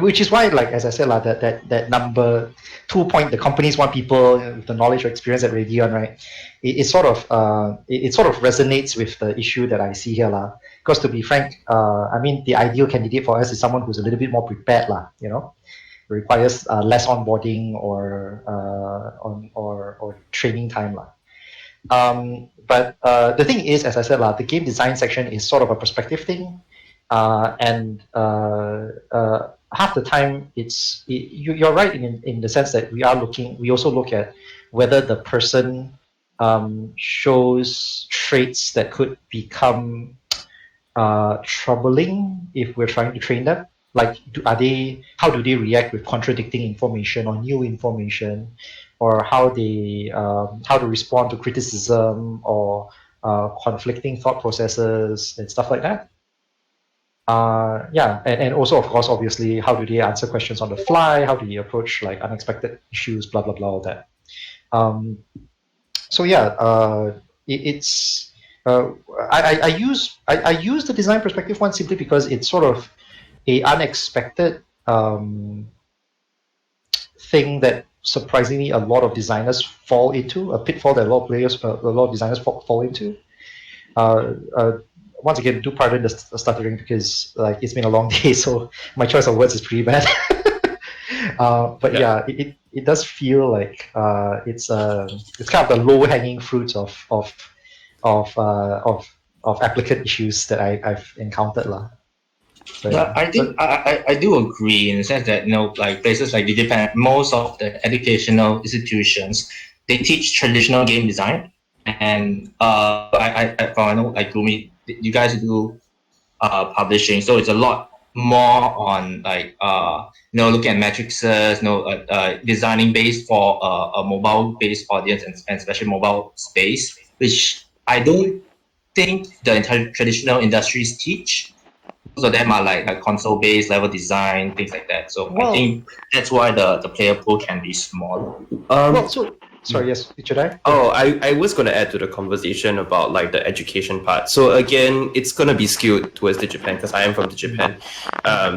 Which is why, like as I said, like that number 2 point, the companies want people with the knowledge or experience at Radeon, right? It sort of it sort of resonates with the issue that I see here, lah. Because to be frank, I mean, the ideal candidate for us is someone who's a little bit more prepared, lah. Requires less onboarding or training time, lah. But the thing is, as I said, the game design section is sort of a perspective thing, and half the time you're right in the sense that we also look at whether the person shows traits that could become troubling if we're trying to train them. Like, how do they react with contradicting information or new information, or how to respond to criticism or conflicting thought processes and stuff like that. And also, of course, obviously, how do they answer questions on the fly? How do they approach like unexpected issues? Blah blah blah, all that. I use the design perspective one simply because it's sort of a unexpected thing that surprisingly a lot of designers fall into, a pitfall that a lot of designers fall into. Once again, do pardon the stuttering because like it's been a long day, so my choice of words is pretty bad. But yeah, it does feel like it's kind of the low hanging fruits of applicant issues that I've encountered, lah. But I think I do agree in the sense that like places like DigiPen, most of the educational institutions, they teach traditional game design, and I know like Gumi, you guys do publishing, so it's a lot more on like looking at matrices, designing based for a mobile based audience and especially mobile space, which I don't think the entire traditional industries teach. Most of them are like console based level design, things like that. So I think that's why the player pool can be smaller. Sorry, yes, should I? Oh, I was going to add to the conversation about like the education part. So again, it's going to be skewed towards DigiPen because I am from DigiPen.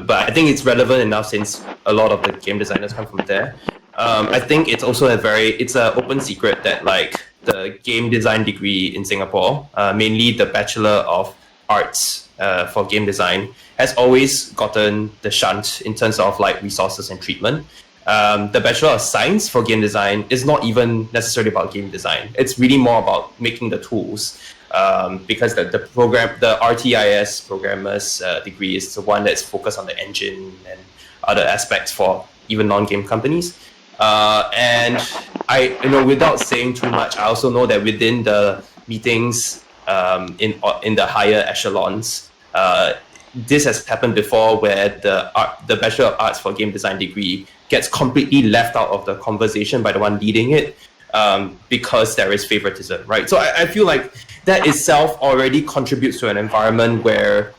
But I think it's relevant enough since a lot of the game designers come from there. I think it's also it's an open secret that like the game design degree in Singapore, mainly the Bachelor of Arts for game design, has always gotten the shunt in terms of like resources and treatment. The Bachelor of Science for game design is not even necessarily about game design. It's really more about making the tools, because the RTIS programmer's degree is the one that's focused on the engine and other aspects for even non-game companies. And without saying too much, I also know that within the meetings in the higher echelons, this has happened before, where the Bachelor of Arts for game design degree gets completely left out of the conversation by the one leading it, because there is favoritism, right? So I feel like that itself already contributes to an environment where,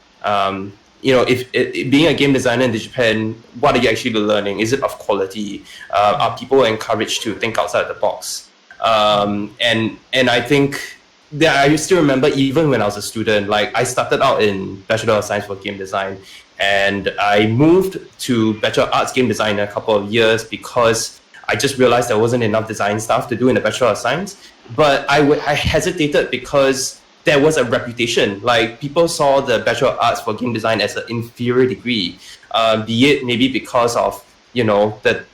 if being a game designer in DigiPen, what are you actually learning? Is it of quality? Are people encouraged to think outside the box? And I think that I still remember, even when I was a student, like I started out in Bachelor of Science for game design, and I moved to Bachelor of Arts game design in a couple of years because I just realized there wasn't enough design stuff to do in the Bachelor of Science. But I hesitated because there was a reputation. Like, people saw the Bachelor of Arts for game design as an inferior degree, be it maybe because of, you know, the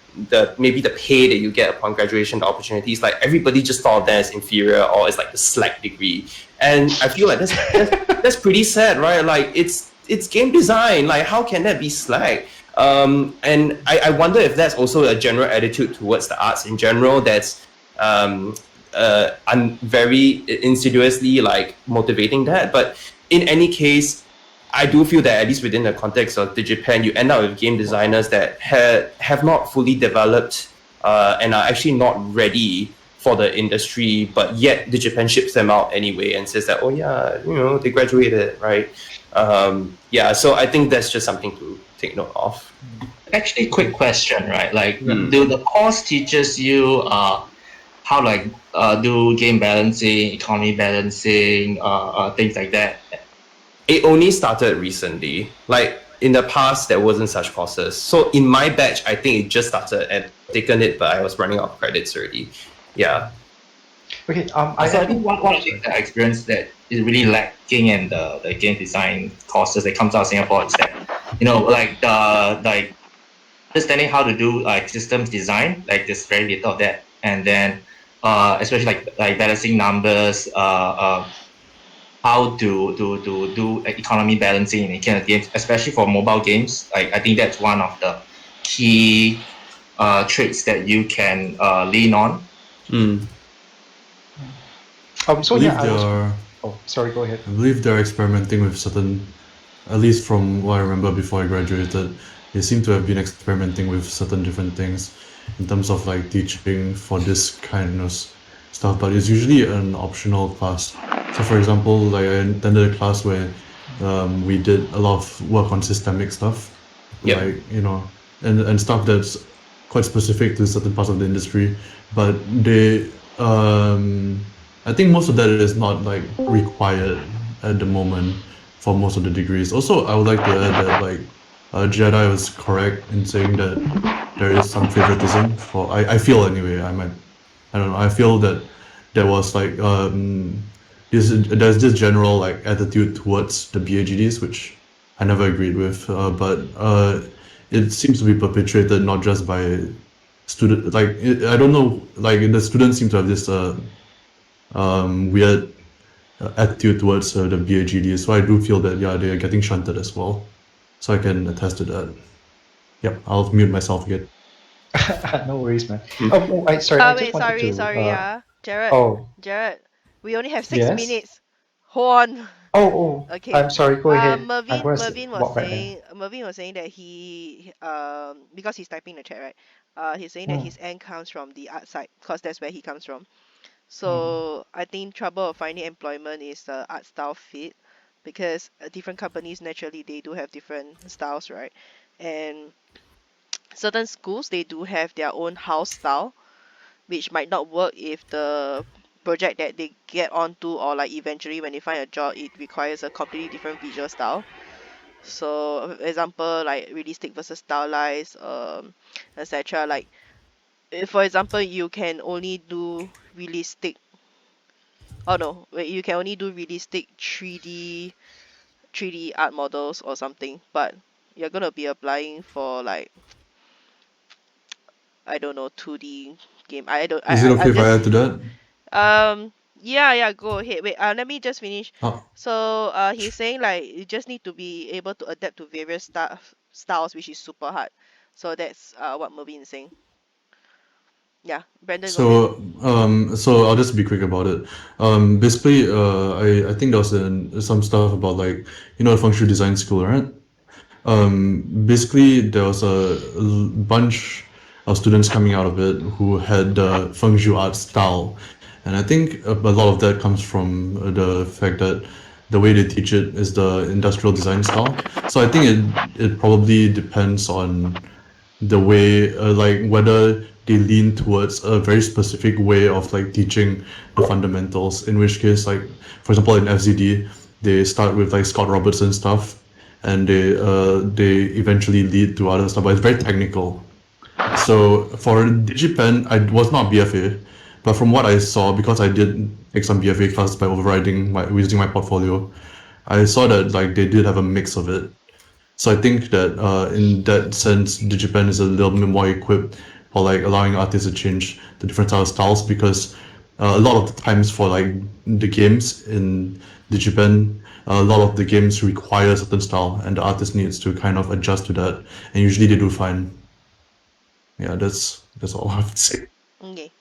maybe the pay that you get upon graduation, the opportunities. Like, everybody just thought of that as inferior, or it's like the slack degree. And I feel like that's pretty sad, right? Like, it's game design. Like, how can that be slack? And I wonder if that's also a general attitude towards the arts in general that's very insidiously like motivating that. But in any case, I do feel that at least within the context of DigiPen, you end up with game designers that have not fully developed and are actually not ready for the industry, but yet DigiPen ships them out anyway and says that, oh yeah, you know, they graduated, right? Yeah, so I think that's just something to take note of. Actually, quick question, right? Like, do the course teaches you how like do game balancing, economy balancing, things like that? It only started recently. Like, in the past, there wasn't such courses. So in my batch, I think it just started and taken it, but I was running out of credits already. Yeah. Okay. I think one of the experience that is really lacking in the game design courses that comes out of Singapore is that, you know, like like understanding how to do like systems design, like there's very little of that, and then especially like balancing numbers, how to do economy balancing in kind of games, especially for mobile games. Like, I think that's one of the key traits that you can lean on. So yeah, oh, sorry, go ahead. I believe they're experimenting with certain, at least from what I remember before I graduated, they seem to have been experimenting with certain different things in terms of like teaching for this kind of stuff, but it's usually an optional class. So for example, like I attended a class where we did a lot of work on systemic stuff, like, you know, and stuff that's quite specific to certain parts of the industry, but they I think most of that is not like required at the moment for most of the degrees. Also, I would like to add that like Jedi was correct in saying that there is some favoritism for I feel anyway. I don't know. I feel that there was like there's this general like attitude towards the BAGDs, which I never agreed with. But it seems to be perpetuated not just by student. Like I don't know. Like the students seem to have this weird attitude towards the BAGDs. So I do feel that yeah, they are getting shunted as well. So I can attest to that. Yep, I'll mute myself again. No worries, man. Oh, sorry. I just wanted to. Jared. Jared, we only have 6 minutes. Hold on. Okay. I'm sorry. Go ahead. Mervin was saying that he because he's typing the chat, right? He's saying that his end comes from the art side because that's where he comes from. So I think trouble of finding employment is the art style fit, because different companies naturally they do have different styles, right? And certain schools they do have their own house style, which might not work if the project that they get onto, or like eventually when they find a job, it requires a completely different visual style. So example, like realistic versus stylized, etc. Like for example, you can only do realistic, oh no wait, you can only do realistic 3D art models or something, but you're gonna be applying for like, I don't know, 2D game. Is it okay if I add to that? Yeah, go ahead. Wait, let me just finish. So he's saying like you just need to be able to adapt to various styles, which is super hard. So that's what Mervin is saying. Yeah, Brandon, go ahead. So I'll just be quick about it. Basically, I think there was some stuff about like, you know, the functional design school, right? Basically there was a bunch of students coming out of it who had the feng shui art style, and I think a lot of that comes from the fact that the way they teach it is the industrial design style. So I think it probably depends on the way like whether they lean towards a very specific way of like teaching the fundamentals, in which case, like for example in FZD they start with like Scott Robertson stuff and they eventually lead to other stuff, but it's very technical. So for DigiPen, I was not BFA, but from what I saw, because I did take some BFA classes by using my portfolio, I saw that like they did have a mix of it. So I think that in that sense, DigiPen is a little bit more equipped for like allowing artists to change the different styles because a lot of the times for like the games in DigiPen, a lot of the games require a certain style and the artist needs to kind of adjust to that, and usually they do fine. Yeah, that's all I have to say. Okay.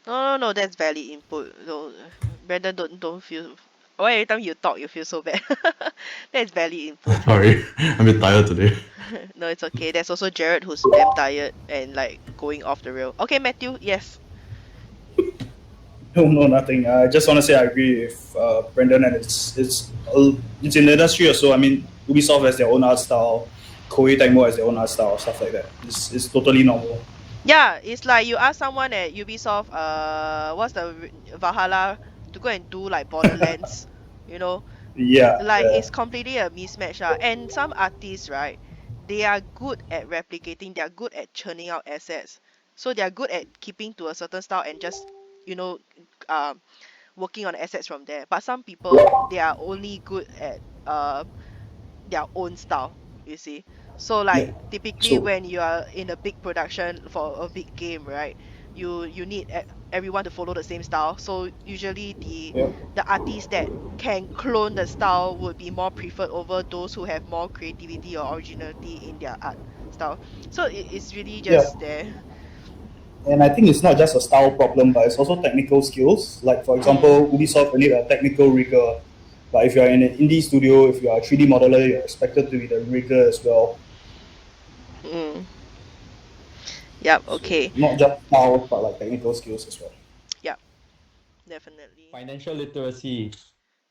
No, that's valid input. No, Brandon, don't feel. Why every time you talk, you feel so bad? That's valid input. Sorry, I'm a bit tired today. No, it's okay. There's also Jared who's damn tired and like going off the rail. Okay, Matthew, yes. No, nothing. I just want to say I agree with Brendan, and it's in the industry also. I mean, Ubisoft has their own art style, Koei Tecmo has their own art style, stuff like that. It's totally normal. Yeah, it's like you ask someone at Ubisoft, what's the Valhalla to go and do like Borderlands, you know, Yeah, like yeah, it's completely a mismatch. And some artists, right, they are good at replicating, they are good at churning out assets. So they are good at keeping to a certain style and just, you know, um, working on assets from there. But some people, they are only good at their own style, you see. So yeah. like typically So when you are in a big production for a big game, right, you need everyone to follow the same style. So usually yeah, the artists that can clone the style would be more preferred over those who have more creativity or originality in their art style. So it's really yeah. just there. And I think it's not just a style problem, but it's also technical skills. Like for Mm, example, Ubisoft you need a technical rigor. But if you're in an indie studio, if you are a 3D modeler, you're expected to be the rigor as well. mm. Yep, So okay. not just style, but like technical skills as well. Yep, definitely. Financial literacy.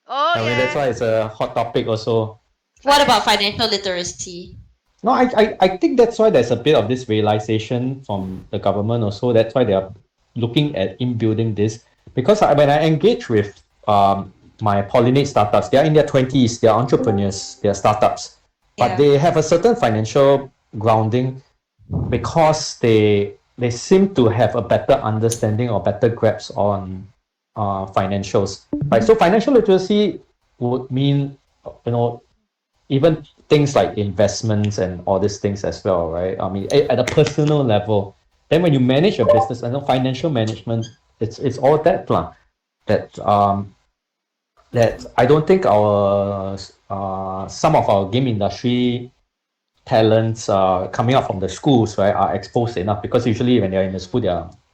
Oh I mean, that's yeah. why it's a hot topic also. What about Finance. financial literacy? No, I think that's why there's a bit of this realization from the government also. That's why they are looking at inbuilding this. Because when I engage with my pollinate startups, they are in their 20s, they are entrepreneurs, they are startups, but Yeah. they have a certain financial grounding because they seem to have a better understanding or better grasp on financials. Right. So financial literacy would mean, you know, even things like investments and all these things as well, right? I mean, at a personal level, then when you manage a business, I know financial management, it's all that plan. That that I don't think our some of our game industry talents coming out from the schools, right, are exposed enough, because usually when they're in the school,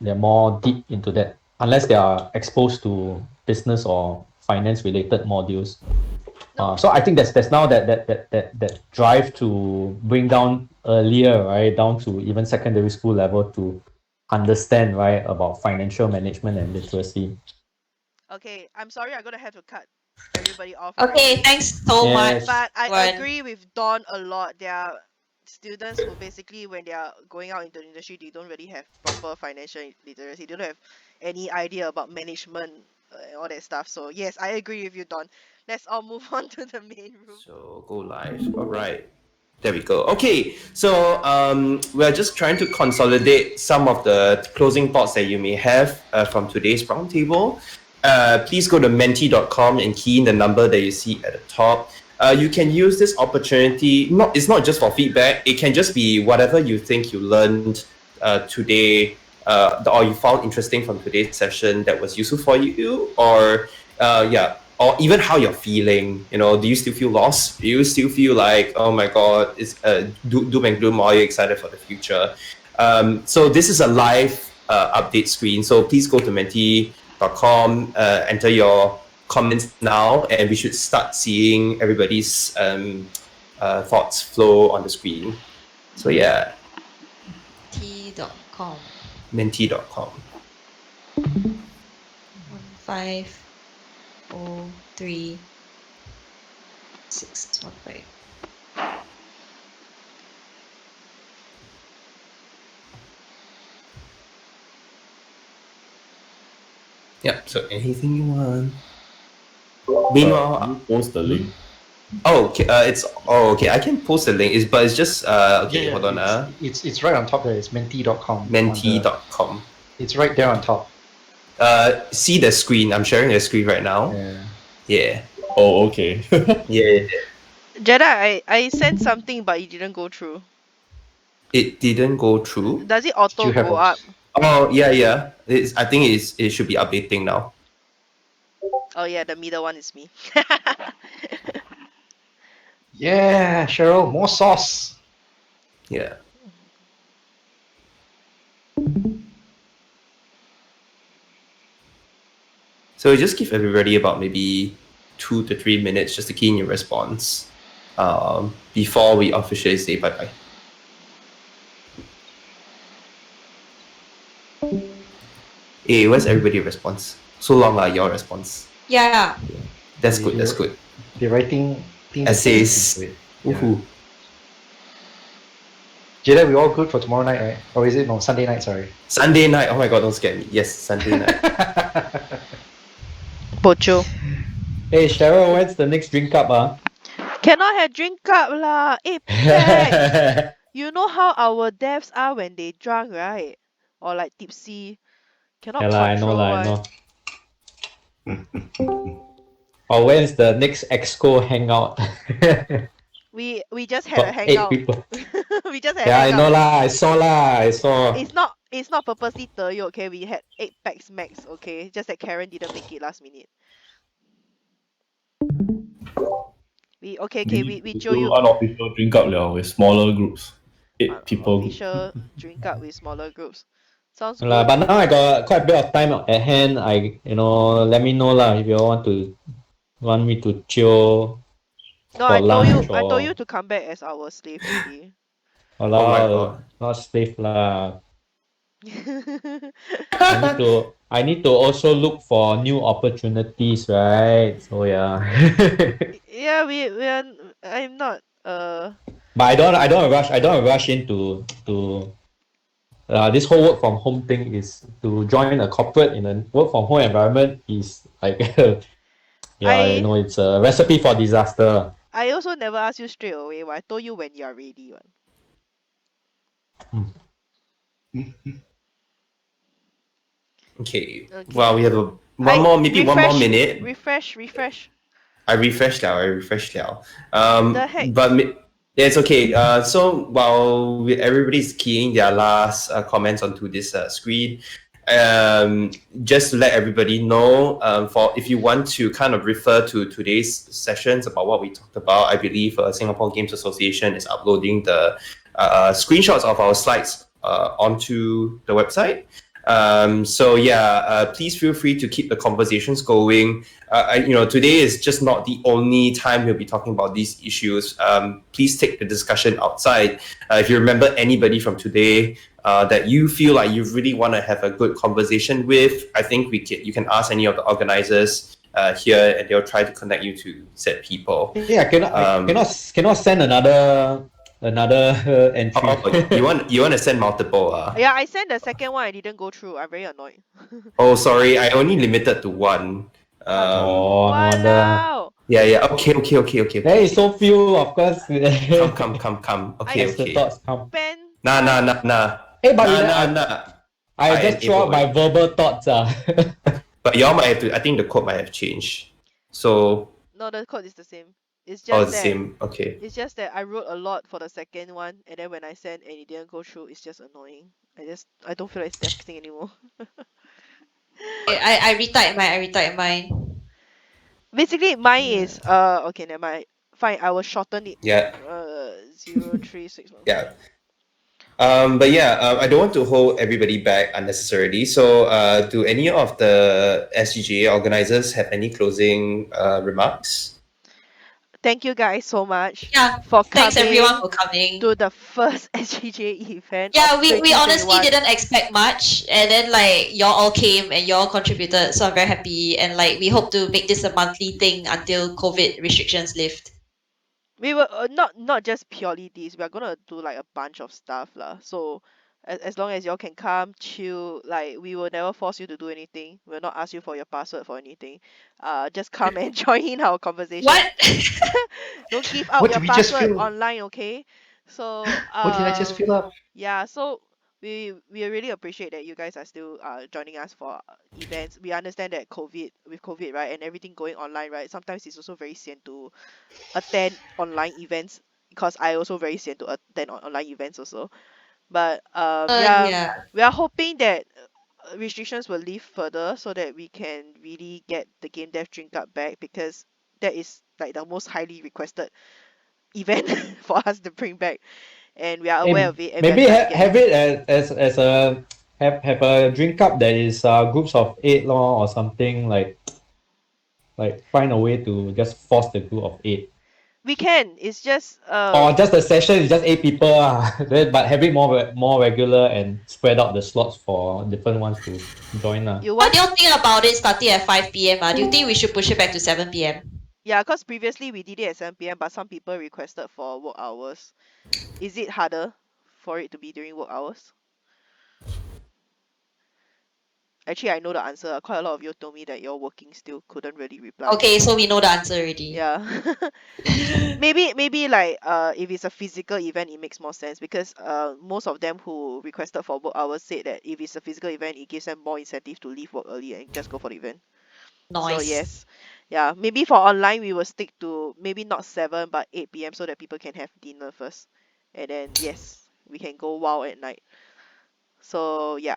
they're more deep into that, unless they are exposed to business or finance related modules. No. So I think there's now that drive to bring down earlier, right, down to even secondary school level to understand, right, about financial management and literacy. Okay, I'm sorry, I'm gonna have to cut everybody off Okay, already. thanks so much, Yes. But I Warren. agree with Don a lot. There are students who basically, when they are going out into the industry, they don't really have proper financial literacy. They don't have any idea about management and all that stuff. So yes, I agree with you, Don. Let's all move on to the main room. So go live. All right. There we go. Okay, so we're just trying to consolidate some of the closing thoughts that you may have from today's roundtable. Please go to menti.com and key in the number that you see at the top. You can use this opportunity. It's not just for feedback. It can just be whatever you think you learned today, or you found interesting from today's session that was useful for you, or or even how you're feeling. Do you still feel lost? Do you still feel like, oh my god, it's doom and gloom, or are you excited for the future? So this is a live update screen, so please go to menti.com, enter your comments now, and we should start seeing everybody's thoughts flow on the screen. So yeah, T.com. menti.com. 1503615. Yep, so anything you want. Can Meanwhile, you post the link? Oh, okay. Okay. I can post the link. But it's just okay. Yeah, Hold on. it's right on top there. It's menti.com. Menti.com. It's right there on top. See the screen. I'm sharing the screen right now. Yeah. Yeah. Oh, okay. Yeah. Jedi, I sent something but it didn't go through. It didn't go through. Does it Do auto you have go a up? Oh yeah. I think it should be updating now. Oh yeah, the middle one is me. Yeah, Cheryl, more sauce. Yeah. So just give everybody about maybe 2 to 3 minutes just to key in your response before we officially say bye bye. Hey, where's everybody's response? So long your response. Yeah. That's good. That's good. They're writing things Essays. into it. Woohoo. Jada, we all good for tomorrow night, right? Or is it no Sunday night? Sorry. Sunday night. Oh my god, don't scare me. Yes, Sunday night. Pocho. Hey Cheryl, when's the next drink up? Cannot have drink up lah. 8 packs. You know how our devs are when they drunk, right? Or like tipsy. Cannot Yeah lah, I know control lah, I one. know. Or when's the next Exco hangout? We just had a Got 8 hangout. people. We just had a Yeah, I hangout. know lah, I saw. It's not purposely you, okay? We had 8 packs max, okay? Just that Karen didn't make it last minute. We show you Unofficial drink up with smaller groups. 8 people group. official drink up with smaller groups. Sounds Lah, good. but now I got quite a bit of time at hand. Let me know lah if you all want me to chill No, for lunch I told you or to come back as our slave already. Oh my god. not slave lah. I need to also look for new opportunities, right? So yeah. Yeah, we are. I'm not. But I don't rush. I don't rush into this whole work from home thing is to join a corporate in a work from home environment is like it's a recipe for disaster. I also never asked you straight away. But I told you when you are ready. Okay. Well, we have one more minute. Refresh. I refreshed now. The heck? But it's okay. So while everybody's keying their last comments onto this screen, just to let everybody know, for if you want to kind of refer to today's sessions about what we talked about, I believe Singapore Games Association is uploading the screenshots of our slides onto the website. Please feel free to keep the conversations going. Today is just not the only time we'll be talking about these issues. Please take the discussion outside. If you remember anybody from today that you feel like you really want to have a good conversation with, I think you can ask any of the organizers here, and they'll try to connect you to said people. Yeah, I cannot send another entry. You want to send multiple? Yeah, I sent the second one. I didn't go through. I'm very annoyed. Oh, sorry. I only limited to one. No wonder. Wow. Yeah. Okay. There is so few, of course. Come. Okay. The thoughts come. Nah. Hey, but nah. I just throw out my verbal thoughts. But y'all might have to. I think the code might have changed. So. No, the code is the same. It's just the that, same. Okay. It's just that I wrote a lot for the second one, and then when I sent and it didn't go through, it's just annoying. I don't feel like texting anymore. I retype mine. Basically, mine is okay. Never mind. Fine, I will shorten it. Yeah. 0361. Yeah. I don't want to hold everybody back unnecessarily. So, do any of the SGGA organizers have any closing remarks? Thank you guys so much. Yeah, for thanks coming everyone for coming to the first SGGA event. Yeah, we honestly didn't expect much, and then like y'all all came and y'all contributed, so I'm very happy, and like we hope to make this a monthly thing until COVID restrictions lift. We were not just purely this. We are gonna do like a bunch of stuff lah. So as long as y'all can come, chill, like we will never force you to do anything. We'll not ask you for your password for anything. Just come and join in our conversation. What? Don't give out What your did we just password fill? online, okay? So What did I just fill up? yeah, so we really appreciate that you guys are still joining us for events. We understand that with COVID, right, and everything going online, right, sometimes it's also very sian to attend online events, because I also very sian to attend online events also. But yeah, Yeah. we are hoping that restrictions will lift further so that we can really get the game dev drink up back, because that is like the most highly requested event for us to bring back, and we are aware Hey, of it, and we are maybe trying to get have it. it as a have a drink cup that is groups of 8 or something, like find a way to just force the group of 8. We can. It's just Or just the session is just 8 people then, but have it more regular and spread out the slots for different ones to join you What want. do you think about it starting at 5 p.m.? Do you think we should push it back to 7 p.m.? Yeah, because previously we did it at 7 p.m., but some people requested for work hours. Is it harder for it to be during work hours? Actually, I know the answer. Quite a lot of you told me that you're working still, couldn't really reply. Okay, so we know the answer already. Yeah. maybe like if it's a physical event, it makes more sense, because most of them who requested for work hours said that if it's a physical event, it gives them more incentive to leave work early and just go for the event. So Nice. yes, yeah, maybe for online we will stick to maybe not 7 but 8 p.m. so that people can have dinner first, and then yes, we can go wild at night. So yeah,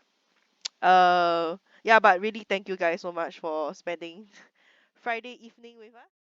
yeah, but really thank you guys so much for spending Friday evening with us.